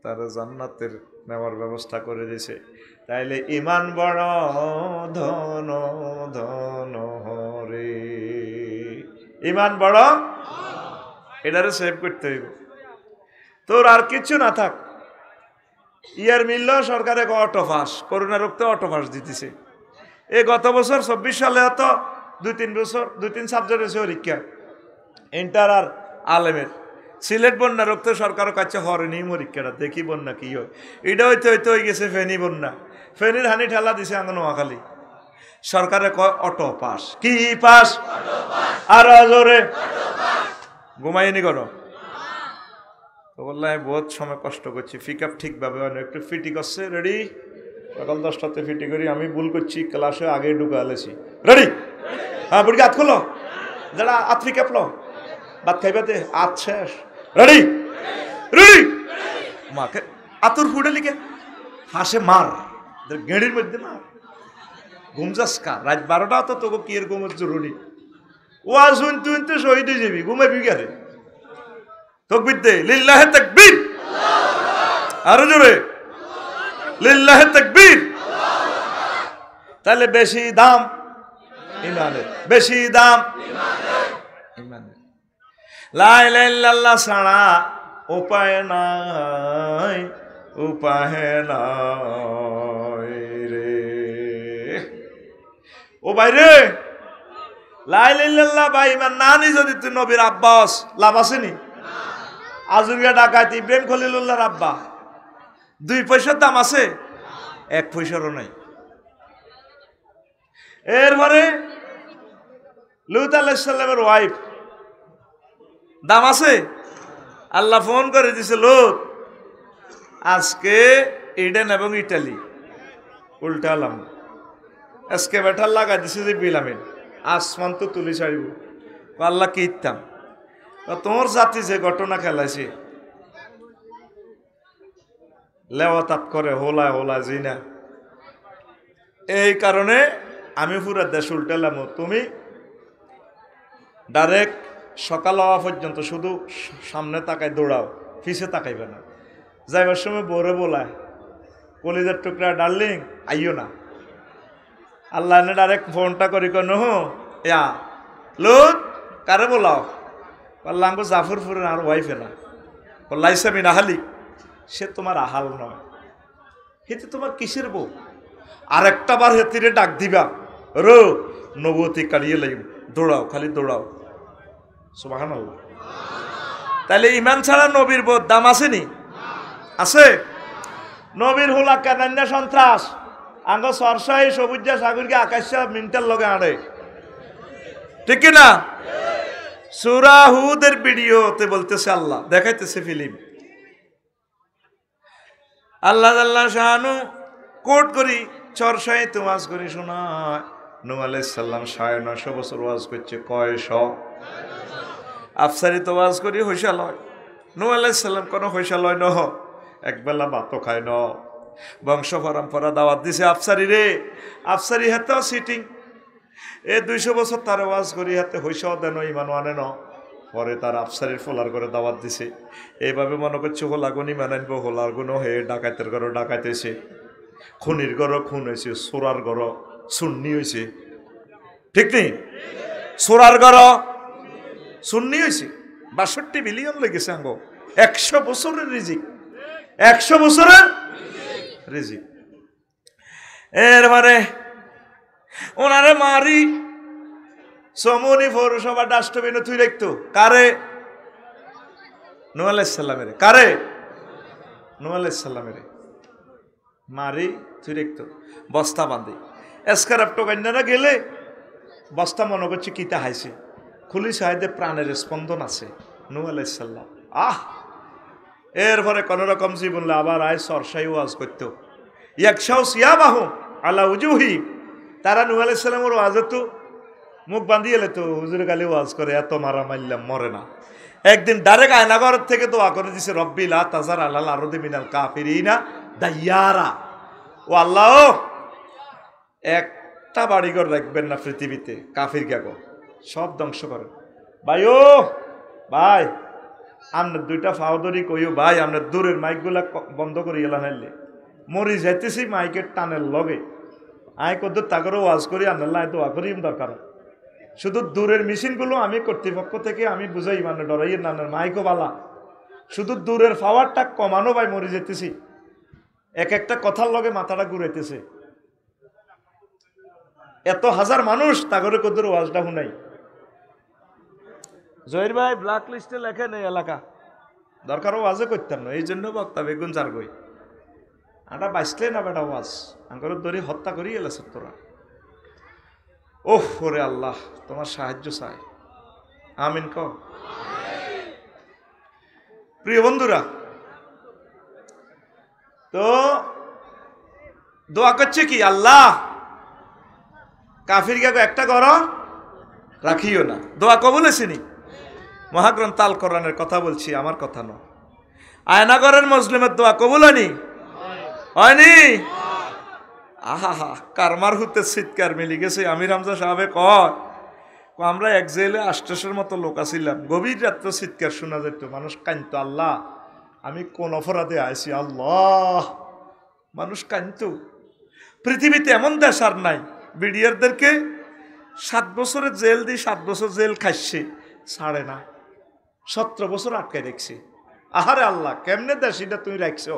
তার জান্নাতের নেওয়ার ব্যবস্থা করে দিয়েছে। তাইলে ইমান বড় ধন ধন রে, ইমান বড়, এটারে সেভ করতে হইব। তোর আর কিছু না থাক, ইয়ার মিলল সরকারে অটো পাস, করোনা রোগতে অটো পাস দিতেছে। এই গত বছর 24 সালে তো 2-3 সাবজেক্ট হয়েছে পরীক্ষা, ইন্টার আর আলেমের। সিলেট বন্যা রক্ত সরকারের কাছে হরেনি পরীক্ষাটা, দেখি বন্যা কি হয়। এটা হইতে হইতে হয়ে গেছে ফেনী বন্যা, ফেনীর হানি ঠেলা দিছে আঙ্গ নোয়াখালী। সরকারে কয় অটো পাস, কি পাস, আর জোরে ঘুমাইনি করো তো বললাম বহুত সময় কষ্ট করছি, পিক আপ ঠিকভাবে হয় না, একটু ফিটি করছে, রেডি সকাল 10টাতে ফিটি করি, আমি ভুল করছি, ক্লাসে আগে ঢুকে আলেছি, রেডি হ্যাঁ বুড়ি হাত খোলো, যারা হাত ফিক আপলো ভাত খাইবাতে আত শেষ, রেডি রেডি, মাকে আতুর ফুটে লিখে হাসে মার, গেঁড়ির মধ্যে মার, ঘুম যাস কা, রাত 12টা তো তোকে কি এর ঘুমের জরুরি, ও আসুন তুই তো শহীদ হয়ে যাবি, ঘুমাবি গেলে তকবীর দে, লিল্লাহে তাকবীর, আরো জোরে লিল্লাহে তাকবীর। তাহলে বেশি দাম ইমানের, বেশি দাম ইমানের। লা ইলাহা ইল্লাল্লাহ ছাড়া উপায় নাই, উপায় নাই রে ও বাইরে। লা ইলাহা ইল্লাল্লাহ ভাই ইমান না নি যদি তুই নবীর আব্বাস, লাভ আসেনি? আজুরিয়া ডাকাত ইব্রাহিম খলিলুল্লাহর আব্বা, 2 পয়সার দাম আছে? 1 পয়সারও নাই। এরপরে লূত আলাইহিস সালামের ওয়াইফ, দাম আছে? আল্লাহ ফোন করে দিছে, লূত আজকে ইডেন এবং ইটালি উল্টালাম, আজকে বেটার লাগাই দিছে যে বিলামিন, আসমান তো তুলি ছাড়িব। আল্লাহ কি ইত্তাম, তোমার জাতি যে ঘটনা খেলাইছে, লেওয়া তাপ করে হোলা হোলা জিনা, এই কারণে আমি পুরা দেশ উল্টালাম, তুমি ডাইরেক্ট সকাল হওয়া পর্যন্ত শুধু সামনে তাকায় দৌড়াও, পিছে তাকাইবে না। যাইবার সময় বরে বলায়, কলিজার টুকরা ডার্লিং আইও না। আল্লাহ এনে ডাইরেক্ট ফোনটা করি কেন ইয়া লুত কারে বলাও, আল্লাহ জাফরপুরের আর ওয়াইফে না, লাইসামিন আহালি, সে তোমার আহাল নয়, হেতে তোমার কিসের বউ? আর একটা বার হেতিরে ডাক দিবা, রো নবতী কাড়িয়ে লাইব, দৌড়াও, খালি দৌড়াও। সুবহানাল্লাহ। তাহলে ইমান ছাড়া নবীর বউ দাম আসেনি? আছে। নবীর হোলা কানান্যা সন্ত্রাস আঙ্গ সরসাই সবুজা সাগরকে আকাশা মিন্টার লগে আড়ে, ঠিক না? সূরা হুদের ভিডিওতে বলতেছে, আল্লাহ দেখাইতেছে ফিল্ম, আল্লাহ আল্লাহ শাহানু কোট করি চরসাই তো ওয়াজ করি শোনায়। নূহ আলাইহিস সালাম 950 বছর ওয়াজ করছে, কয়শ আফসারি তো ওয়াজ করি হইসালয়। নূহ আলাইহিস সালাম কোনো হইসালয় নহ, একবেলা ভাতও খায় ন, বংশ পরম্পরা দাওয়াত দিছে আফসারি রে, আফসারি হাতেও সিটিং, এ 200 বছর তার ওয়াজ করি হাতে হইসাও দেন, ইমান আনে ন, পরে তার আফসারের ফোলার করে দাওয়াত দিছে। এইভাবে মনে করছে হোলাগুনি মানাইব, হোলার গুণ হয়ে ডাকাতের ঘর ডাকাইতেছে, খুনির ঘর খুন হয়েছে, সোরার ঘর সুন্নি হয়েছে। ঠিক নেই? সোরার ঘর সুন্নি হয়েছে। ৬২ বিলিয়ন লেগেছে আঙ্গ। ১০০ বছরের রিজিক, ১০০ বছরের রিজিক। এর মানে ওনারে মারি সমনি পৌরসভা ডাস্টবিনে তুই রাখতো কারে? নূহ আলাইহিস সালামের। কারে? নূহ আলাইহিস সালামের মারি তুই রাখতো বস্তা বাঁধে। এসকারাপ টোকাইনারা গেলে বস্তা মনে করছে কিতা হাইছে, খুলি সাহেদে প্রাণের স্পন্দন আছে। নূহ আলাইহিস সালাম এরপরে কোন রকম জীবনলে আবার আয় সরসাই ওয়াজ করতো। ইয়াকশাউ সিয়াবাহু আলা উজুহি, তারা নূহ আলাইহিস সালামের ওয়াজে তো মুখ বাঁধিয়ে এলে তো হুজুর গালি ওয়াজ করে, এত মারা মারলাম মরে না। একদিন ডাইরেক্ট আয়নাঘর থেকে দোয়া করে দিছে, রব্বি লা তাজার আলাল আরদি মিনাল কাফিরিনা দাইয়ারা। ও আল্লাহ, একটা বাড়িঘর রাখবেন না পৃথিবীতে, কাফির গেগো সব ধ্বংস করেন। ভাই ও ভাই, আপনার দুইটা ফাওদরি কইও ভাই, আপনার দূরের মাইকগুলা বন্ধ করে গেলাম, হাইলে মরি যাইতেছি মাইকের টানের লগে। আয় কত তাগরও ওয়াজ করি, আল্লাহ দোয়া করি দরকার। শুধু দূরের মেশিনগুলো আমি কর্তৃপক্ষ থেকে আমি বুঝাই, মানে ডরাই নানের মাইকও বালা, শুধু দূরের পাওয়ারটা কমানো ভাই, মরে যেতেছি। এক একটা কথার লগে মাথাটা ঘুরাইতেছে। এত হাজার মানুষ তাগরে কদর ওয়াজটা শুনাই। জহির ভাই ব্ল্যাক লিস্টে লেখেন এই এলাকা, দরকারও ওয়াজে করতাম না, এই জন্য বক্তা বেগুন চার গই আটা বাঁচলে না বেটা ওয়াজ আঙ্কর ধরে হত্যা করি এলেছে তোরা। ওহ ওরে আল্লাহ, তোমার সাহায্য চাই, আমিন ক। প্রিয় বন্ধুরা, তো দোয়া করছে কি, আল্লাহ কাফির কে একটা ঘর রাখিও না। দোয়া কবুল হয়েছেনি? মহাগ্রন্থ আল কোরআনের কথা বলছি, আমার কথা নয়। আয়নাগরের মুসলিমের দোয়া কবুল হয়নি? হয়নি? আহা, কারমার হুতে চিৎকার মিলি গেছে। আমির হামজা সাহেবে কয়, আমরা এক জেলে ৮০০ মতো লোক আছিলাম, গভীর রাত্রে চিৎকার শোনা যেত, মানুষ কাঁদতো, আল্লাহ আমি কোন অপরাধে আইছি আল্লাহ। মানুষ কাঁদতো। পৃথিবীতে এমন দেশ আর নাই। বিডিআরদেরকে ৭ বছরের জেল দিয়ে ৭ বছর জেল খাইছে, ছাড়ে না, ১৭ বছর আটকে রেখছে। আহারে আল্লাহ, কেমনে দেশিটা তুমি রাখছো?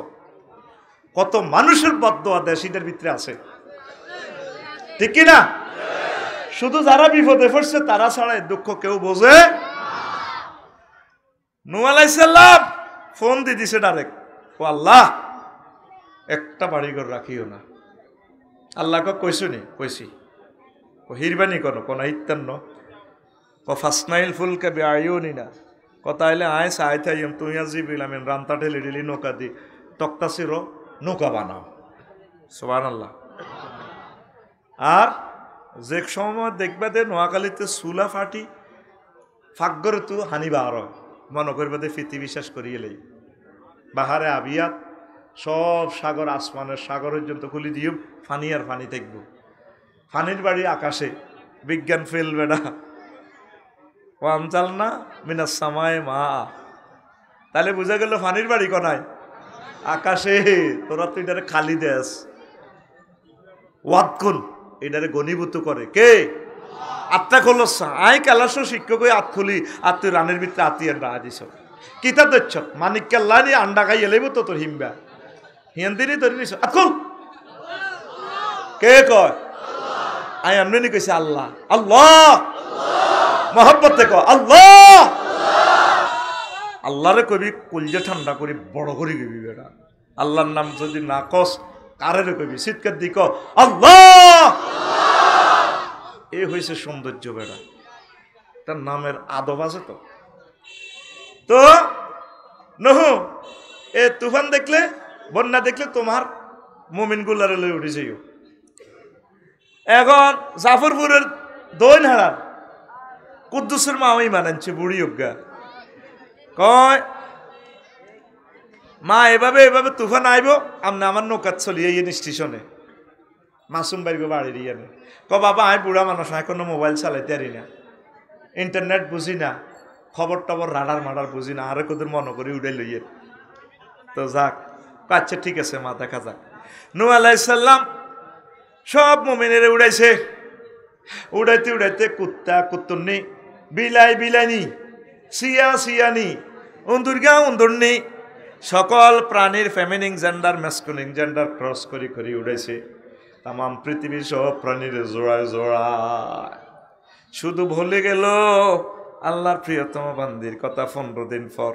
কত মানুষের বদদোয়া দেশিটার ভিতরে আছে, ঠিক কিনা? শুধু যারা বিপদে পড়ছে তারা ছাড়া দুঃখ কেউ বোঝে। নূহ আলাইহিস সালাম ফোন দিয়ে দিছে ডাইরেক্ট, ও আল্লাহ একটা বাড়িঘর রাখিও না। আল্লাহ কইছো নি? কইছি। হিরবানি কোন ইত্যান্ন ফাসনাইল ফুলকে বেআইনি না কথা হইলে আয় সাইথাইম তুই জিবিল আমি রান্তা ঠেলে ঢেলি নৌকা দি তক্তা চির নৌকা বানাও। সুবহানাল্লাহ। আর যে সময় দেখবে দে নোয়াখালীতে চুলা ফাটি ফাঁকগরে তু হানিবা আর মনে করবে দে ফিতি বিশ্বাস করিয়ে লাই বাহারে আবিয়াত সব সাগর, আসমানের সাগর পর্যন্ত খুলি দিও, ফানি আর ফানি থাকবো। ফানির বাড়ি আকাশে, বিজ্ঞান ফেল বেড়া ও আমচাল না মিনাস সামায় মা। তাহলে বুঝা গেল ফানির বাড়ি কোনায়? আকাশে। তোরা তো এটারে খালি দেশ ওয়াতকুন, এটারে গণীভূত করে কে? আত্মা খোলস আই কালাস শিক্ষক হয়ে আত খুলি আর তুই রানের ভিতরে আত্মীয় রা দিস কিতা দচ্ছ মানিক কেল্লা নিয়ে আন্ডা খাই এলেব তো তোর হিমবা হিন্দিরই ধরে নিস আকুল কে কয়? আই এমনি কইছে আল্লাহ। আল্লাহ মহব্বত দেখো আল্লাহ। আল্লাহরে কবি কলজে ঠান্ডা করি বড় করে কবি বেটা। আল্লাহর নাম যদি না কস কারে কবি শীতকার দিক আল্লাহ। এই হয়েছে সৌন্দর্য বেটা, তার নামের আদব আছে তো। তো নহু এ তুফান দেখলে, বন্যা দেখলে তোমার মুমিন গুলারে লই উঠে যাইও। এখন জাফরপুরের দইন হারার কুদ্দুসের মা ওই মানাচ্ছে বুড়ি অজ্ঞা কয় মা এভাবে এভাবে তুফান আইব আমনে আমার নৌকাত চলিয়ে ইয়ে স্টেশনে মাসুম বাড়ি বাড়ির ইয়ে ক বাবা আমি বুড়া মানুষ, আমি কোনো মোবাইল চালাইতে পারি না, ইন্টারনেট বুঝি না, খবর টবর রাডার মাডার বুঝি না, আরে কোদের মনে করি উড়ে লইয়ে। তো যাক, আচ্ছা ঠিক আছে মা, দেখা যাক। নূহ আলাইহিস সালাম সব মুমিনের উড়াইছে, উড়াইতে উড়াইতে কুত্তা কুত্তুন্নি, বিলাই বিলাইনি, সিয়া সিয়ানি, উন্দুরগা উন্দুরনি, সকল প্রাণীর feminine gender masculine gender cross করি করি উড়াইছে তাম পৃথিবীর সব প্রাণীর জোড়ায় জোড়ায়। শুধু ভুলে গেল আল্লাহর প্রিয়তম বান্দির কথা। 15 দিন পর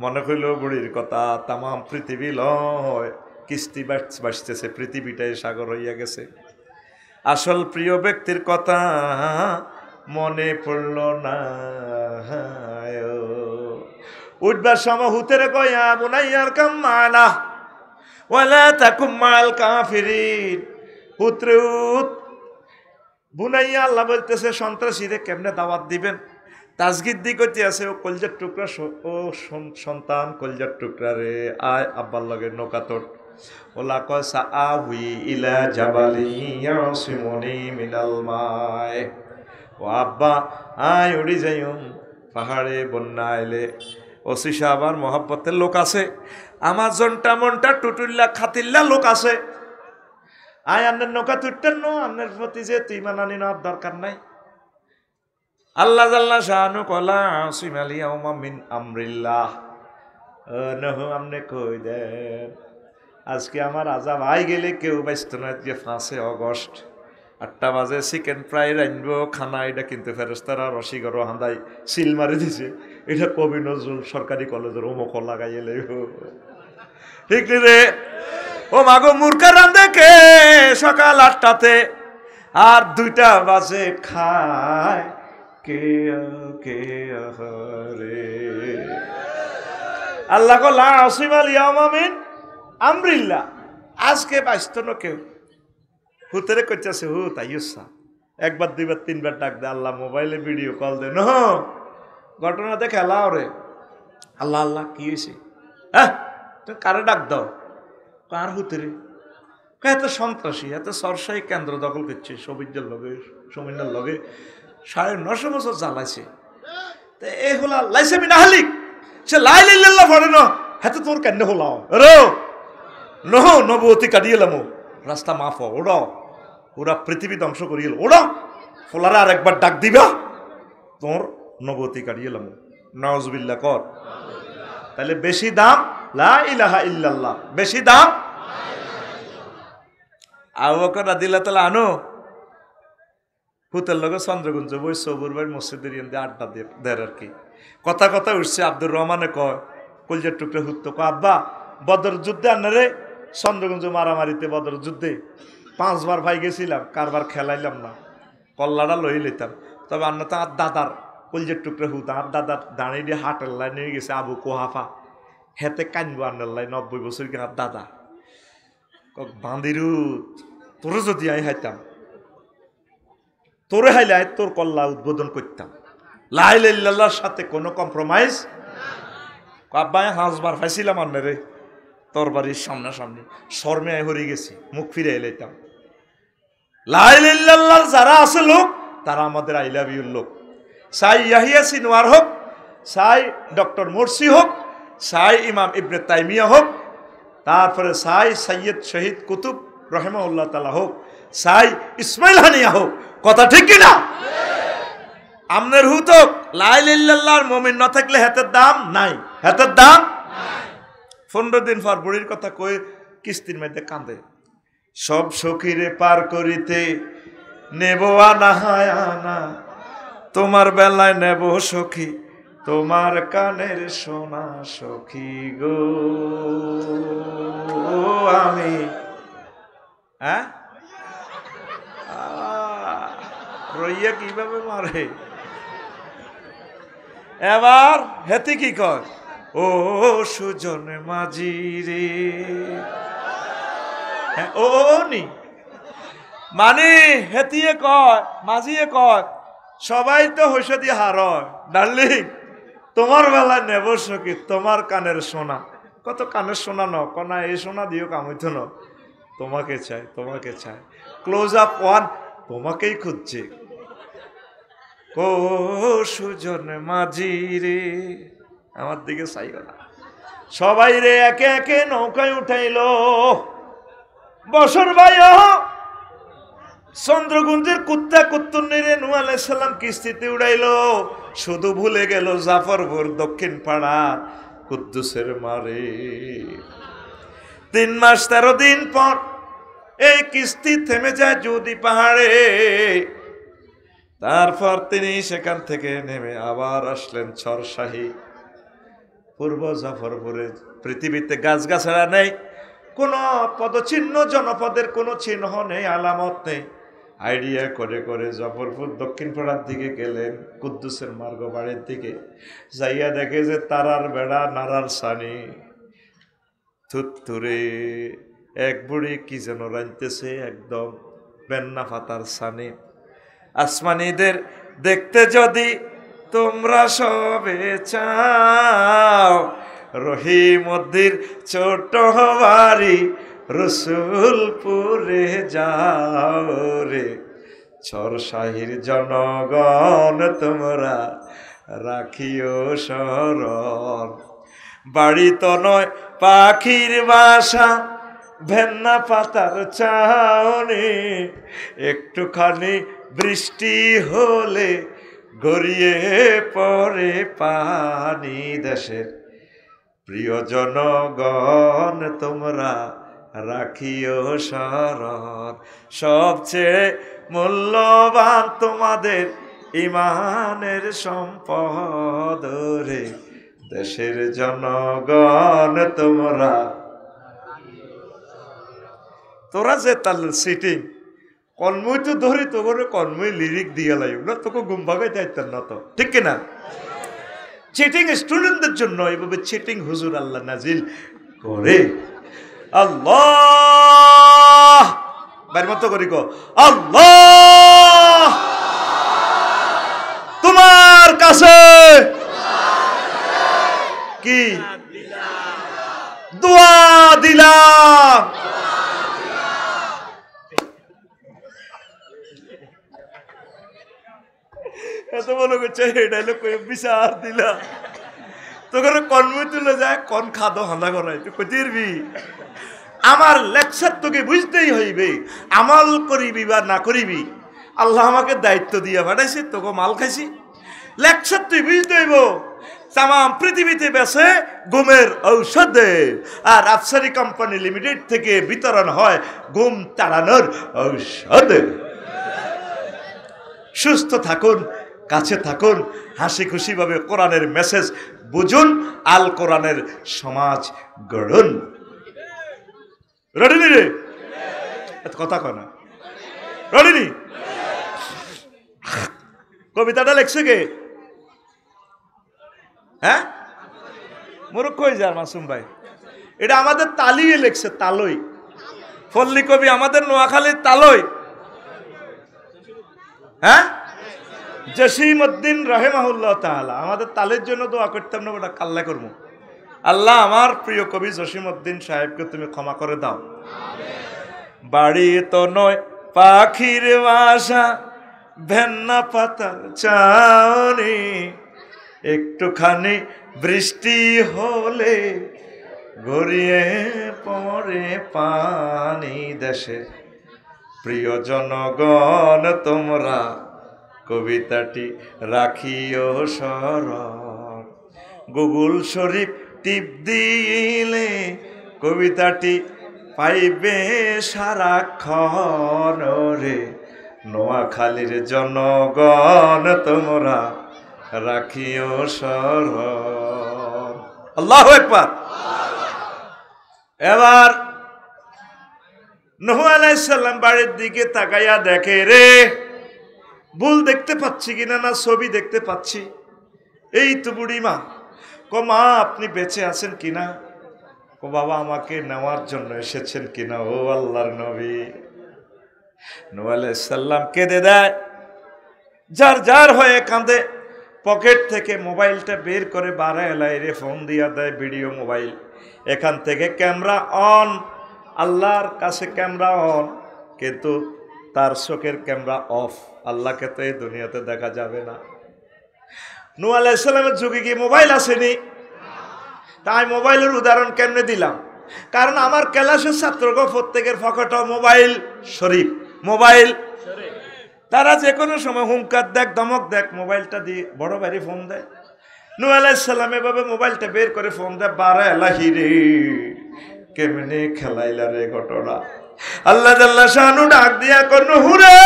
মনে হইল বুড়ির কথা। তাম পৃথিবী লয় কিস্তি বাসতেছে, পৃথিবীটাই সাগর হইয়া গেছে। আসল প্রিয় ব্যক্তির কথা মনে পড়ল না। উঠবার সময় হুতের কয়া বুনাইয়ার কাম্মানা ওয়ালা তাকুম মাল কাফিরিন। হুতরে উত বুনাইয়া, আল্লাহ বলতেছে সন্ত্রাসীরে কেমনে দাওয়াত দিবেন। তাজগিদ দি করতে আছে, ও কলজার টুকরা, ও সন্তান কলজার টুকরা রে, আয় আব্বার লগে নৌকা তোর। ওলা কয় সাআবি ইলা জাবালি ইয়াসিমুনি মিনাল মায়। ও আব্বা আয় উড়ি যাইম পাহাড়ে, বন্যা আইলে। ওসি সাহাবার মহাব্বতের লোক আছে, আমার জনটা মনটা টুটুল্লা খাতিল্লা লোক আছে। আয় আন্নের নৌকা তুটতেন ন, আন্নের প্রতি যে তুই মানানি নেওয়ার দরকার নাই। আল্লাহ জাল্লা শাহানু কলা আসিম আলিয়াউমা মিন আমরিল্লাহ। নহ আমনে কই দেন আজকে আমার আজাব আই গেলে কেউ ব্যস্ত নয়। যে 5 আগস্ট 8টা বাজে চিকেন ফ্রাই রানবো খানা, এটা কিন্তু ফেরেস্তারা রসিগর হাঁদাই সিল মারি দিছে। এটা কবি নজরুল সরকারি কলেজের অমুক লাগাই এলে ঠিক রে। ও মাগো মূর্খা রান্ধে কে সকাল 8টাতে, আর 2টা বাজে খায় কে কে রে। আল্লাহ কো লা আসিম আল ইয়াউমা মিন আমরিল্লাহ। আজকে ব্যস্ত ন কেউ। হুতেরে কইতেছে হুত আইসা, একবার 2বার 3বার ডাক দে, আল্লাহ মোবাইলে ভিডিও কল দে। ন ঘটনা দেখে এলাও রে। আল্লাহ আল্লাহ কি হয়েছে? হ্যাঁ তুমি কারে ডাক দাও? কার হুতেরে? এত সন্ত্রাসী, এত সরসাই কেন্দ্র দখল করছে সবিজের লগে, সমিনার লগে 950 বছর জ্বালাইছে। তো এ হলা লাইসে মিনা হালিক, সে লাই লাইল্লাহ পড়ে না, হাতে তোর কেন হলাও রে নহ নবতী কাটিয়ে এলাম, রাস্তা মাফ ওড়াও, ওরা পৃথিবী ধ্বংস করিয়ে ওড়া ফলারে আর একবার ডাক দিবা, তোর নবতী কাটিয়ে এলাম। নাউজুবিল্লাহ কর। তাহলে বেশি দাম লা ইলাহা ইল্লাল্লাহ, বেশি দাম। আবু বকর রাদিয়াল্লাহু তাআলা আনহু হুতের লগে চন্দ্রগুঞ্জ বই সবুর ভাই মসজিদের ইয়ে আড্ডা দেয় আর কি। কথা কথা উঠছে, আব্দুর রহমানে কয় কলজার টুকরা হুত কয় আব্বা বদর যুদ্ধে আনারে চন্দ্রগুঞ্জ মারামারিতে বদর যুদ্ধে 5 বার ভাই গেছিলাম, কারবার খেলাইলাম না, কল্লাটা লই লইতাম। তবে আন্না তো আর দাদার কলজার টুকরা হুত, আর দাদার দাঁড়িয়ে দিয়ে হাটের লাই নিয়ে গেছে আবু কোহাফা, হেতে কানবো আন্নার লাই 90 বছর আর দাদা বান্দিরুত তোরে যদি আই হাইতাম, তোরে হাইলে তোর কল্লা উদ্বোধন করতাম। লা ইলাহা ইল্লাল্লাহর সাথে কোনো কম্প্রোমাইজ। আব্বাই 5 বার ফাইছিলাম আন্নারে তোর বাড়ির সামনাসামনি, শর্মে হরি গেছি, মুখ ফিরে এলাইতাম। লা ইলাহা ইল্লাল্লাহর যারা আছে লোক, তারা আমাদের আই লাভ ইউর লোক। সাই ইয়াহিয়া সিনওয়ার হোক, সাই ডক্টর মোরসি হোক, সাই ইমাম ইবনে তাইমিয়া হোক, তারপরে সাই সৈয়দ শহীদ কুতুব রহমাউল্লাহ তাআলা হোক, সাই ইসমাইল হানিয়া হোক, কথা ঠিক কিনা? আমনের হুতক লা ইলাহা ইল্লাল্লাহর মুমিন না থাকলে হাতের দাম নাই, হাতের দাম। 15 দিন পর বুড়ির কথা কই কিস্তির মধ্যে কাঁদে, সব সখীরে পার করিতে নেব আনা হায় আনা, তোমার বেলায় নেব সখী তোমার কানের সোনা সখী গো আমি। হ্যাঁ রইয়া কিভাবে মারে এবার হেতি কি কয়, ও সুজন মাঝি রে। হ্যাঁ ও নি মানে হেতিয়ে কয়, মাঝিয়ে কয়, সবাই তো হইসা দিয়ে হার ডার্লিং, তোমার বেলায় নেব সখী তোমার কানের সোনা। কত কানের সোনা ন কনা, এই সোনা দিও কামিত ন, তোমাকে চাই তোমাকে চাই। ক্লোজ আপ ওয়ান, তোমাকেই খুঁজছে। ও সুজন মাঝি রে, আমার দিকে চাইও না। সবাই রে একে একে নৌকায় উঠাইলো। বছর ভাই চন্দ্রগুঞ্জের কুত্তা কুত্তুন্নিরে নূহ আলাইহিস সালাম কিস্তিতে উড়াইলো। শুধু ভুলে গেল জাফরপুর দক্ষিণ পাড়া কুদ্দুসের মারে। 3 মাস 13 দিন পর এই কিস্তি থেমে যায় জুদি পাহাড়ে। তারপর তিনি সেখান থেকে নেমে আবার আসলেন চরশাহী পূর্ব জাফরপুরে। পৃথিবীতে গাছগাছড়া নেই, কোনো পদচিহ্ন, জনপদের কোনো চিহ্ন নেই, আলামত নেই। আইডিয়া করে করে জাফরপুর দক্ষিণ পাড়ার দিকে গেলেন, কুদ্দুসের মার্গ বাড়ির দিকে যাইয়া দেখে যে তারার বেড়া নারার সানি থুত্তুরে এক বুড়ি কি যেন রাঁধতেছে, একদম বেন্না পাতার সানি। আসমানিদের দেখতে যদি তোমরা সবে চাও, রহিমদ্দির ছোট বাড়ি রসুলপুরে যাও রে। চরশাহীর জনগণ তোমরা রাখিও স্মরণ। বাড়ি তো নয় পাখির বাসা, ভেন্না পাতার চাউনি, একটুখানি বৃষ্টি হলে গড়িয়ে পড়ে পানি। দেশের প্রিয় জনগণ তোমরা রাখিও স্মরণ। সবচেয়ে মূল্যবান তোমাদের ইমানের সম্পদ রে। দেশের জনগণ তোমরা। তোরা যে তার সিটিং কর্মই তো ধরি, তো করে কর্মই লিরিক দিয়ে লাগবে না, তোকে ঘুম ভাগাই যাইতেন না তো, ঠিক কিনা? চিটিং স্টুডেন্টদের জন্য এভাবে চিটিং হুজুর আল্লাহ নাজিল করে। আল্লাহ বাইর মতো করি গো, আল্লাহ তোমার কাছে কি দোয়া দিলাম। এত মনে করছে ডাইলগ বিচার দিলাম, তোকে কর্মই তুলে যায়, কন খাদো হান্দা করাই তুই কতিরবি। আমার লেকচার তোকে বুঝতেই হইবে, আমল করিবি বা না করিবি। আল্লাহ আমাকে দায়িত্ব দিয়ে পাঠাইছে, তোকে মাল খাইছি, লেকচার তুই বুঝতে হইব। তাম পৃথিবীতে বেছে ঘুমের ঔষধ, আর আফসারি কোম্পানি লিমিটেড থেকে বিতরণ হয় ঘুম তাড়ানোর ঔষধ। সুস্থ থাকুন, কাছে থাকুন, হাসি খুশি ভাবে কোরআনের মেসেজ বুঝুন, আল কোরআনের সমাজ গড়ুন। রেডি রে? কথা কয় না, রেডি? কবিতাটা লেখছে কে? হ্যাঁ, মুরুখ হয়ে যার মাসুম ভাই। এটা আমাদের তালিয়ে লেখছে, তালই ফল্লি কবি, আমাদের নোয়াখালীর তালই। হ্যাঁ, জসিমউদ্দিন রাহিমাহুল্লাহ তাআলা। আমাদের তালের জন্য দোয়া করতাম না, ওটা কাল্লা করবো। আল্লাহ আমার প্রিয় কবি জসিমউদ্দিন সাহেবকে তুমি ক্ষমা করে দাও। বাড়ি তো নয় পাখির বাসা, ভেন্না পাতার চাউনি, একটুখানি বৃষ্টি হলে গড়িয়ে পড়ে পানি। দেশের প্রিয় জনগণ তোমরা কবিতাটি রাখিও স্মরণ। গুগল শরীফ টিপ দিলে কবিতাটি পাইবে সারাক্ষণ রে। নোয়াখালীর জনগণ তোমরা রাখিও স্মরণ। আল্লাহু আকবার। এবার নূহ আলাইহিস সালাম বাড়ির দিকে তাকাইয়া দেখে, রে ভুল দেখতে পাচ্ছি কিনা, না ছবি দেখতে পাচ্ছি। এই তো বুড়িমা। কো মা আপনি বেঁচে আছেন কিনা? কো বাবা আমাকে নেওয়ার জন্য এসেছেন কিনা? ও আল্লাহর নবী। নূহ আলাইহিস সালাম কেঁদে দেয়, যার যার হয়ে কাঁদে। পকেট থেকে মোবাইলটা বের করে বারাইলে ফোন দিয়া দেয়, ভিডিও মোবাইল। এখান থেকে ক্যামেরা অন, আল্লাহর কাছে ক্যামেরা অন, কিন্তু তার চোখের ক্যামেরা অফ। আল্লাহকে তো এই দুনিয়াতে দেখা যাবে না। নূহ আলাইহিস সালামের যুগে কি মোবাইল আসেনি? তাই মোবাইলের উদাহরণ কেমনে দিলাম, কারণ আমার ক্লাসের ছাত্রগণ প্রত্যেকের পকেটে মোবাইল শরীফ, মোবাইল। তারা যে কোনো সময় হুঙ্কার দেখ, ধমক দেখ, মোবাইলটা দিয়ে বড় ভাইরে ফোন দেয়। নূহ আলাইহিস সালাম এভাবে মোবাইলটা বের করে ফোন দেয়, বারে আলাহি রে, কেমনে খেলাইলা রে ঘটনা। আল্লাহ জাল্লা শানু ডাক দিয়া কর, নূহ রে,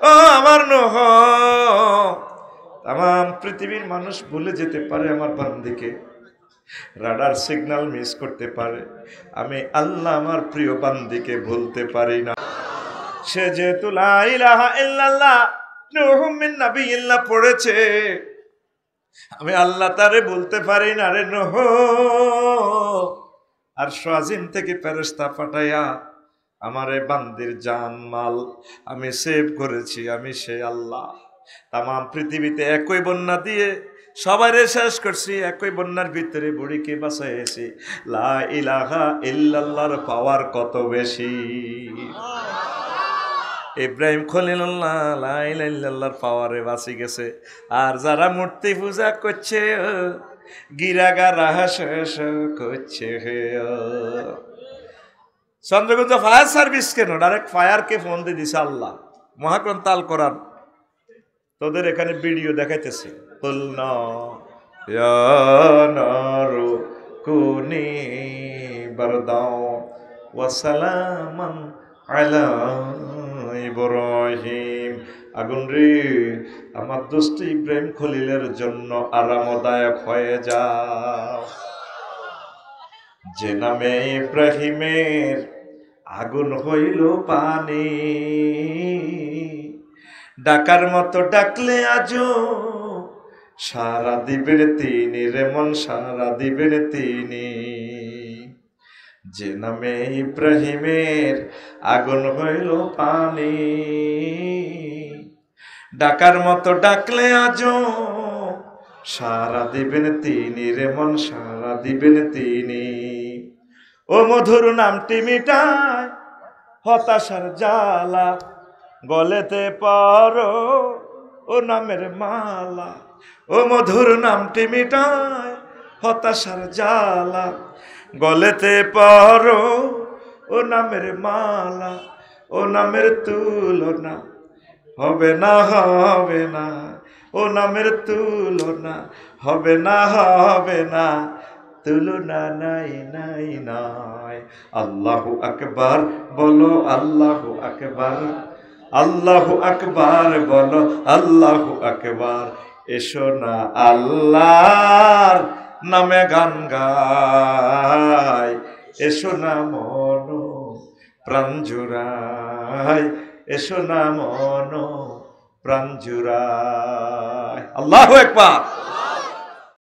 ও আমার নূহ, তাম পৃথিবীর মানুষ ভুলে যেতে পারে আমার বান্দিকে, রাডার সিগন্যাল মিস করতে পারে, আমি আল্লাহ আমার প্রিয় বান্দিকে ভুলতে পারি না। সে যেহেতু লা ইলাহা ইল্লাল্লাহ নূহুম মিন নাবিয়্যিল্লাহ পড়েছে, আমি আল্লাহ তারে বলতে পারি না রে নূহ। আর শাজিম থেকে ফেরেশতা পাঠাইয়া আমারে বান্দির জান মাল আমি সেভ করেছি, আমি সে আল্লাহ। তাম পৃথিবীতে একই বন্যা দিয়ে সবাইরে শেষ করছি, একই বন্যার ভিতরে বুড়িকে বাঁচাইছি। লা ইলাহা ইল্লাল্লাহর পাওয়ার কত বেশি। ইব্রাহিম খলিলুল্লাহ লা ইলাহা ইল্লাল্লাহর পাওয়ারে বাঁচি গেছে। আর যারা মূর্তি পূজা করছে, গিরাগারা শেষ করছে। চন্দ্রগঞ্জ ফায়ার সার্ভিস কেন ডাইরেক্ট ফায়ারকে ফোন দিয়ে দিছে আল্লাহ। মহাগ্রন্থ আল কোরআন তোদের এখানে ভিডিও দেখাইতেছে, কুলনা ইয়া নারু কুনি বারদাও ওয়া সালামান আলা ইব্রাহিম। আগুন রে, আমার দোস্ত ইব্রাহিম খলিলের জন্য আরামদায়ক হয়ে যাও। যে নামে ইব্রাহিমের আগুন হইল পানি, ডাকার মতো ডাকলে আজও সারা দিবেন তিনি রে মন, সারা দিবেন তিনি। যে নামে ইব্রাহিমের আগুন হইল পানি, ডাকার মতো ডাকলে আজও সারা দিবেন তিনি রে মন, সারা দিবেন তিনি। ও মধুর নামটি মিটায় হতাশার জ্বালা, গলেতে পারো ও নামের মালা। ও মধুর নামটি মিটায় হতাশার জ্বালা, গলেতে পারো ও নামের মালা। ও নামের তুলনা হবে না, হবে না, ও নামের তুলনা হবে না, হবে না, তুলনা নাই নাই নাই। আল্লাহু আকবার বলো, আল্লাহু আকবার, আল্লাহু আকবার বলো, আল্লাহু আকবার। এসো না আল্লাহর নামে গান গাই, এসো না মন প্রাণ জুড়াই, এসো না মন প্রাণ জুড়াই। আল্লাহু আকবার।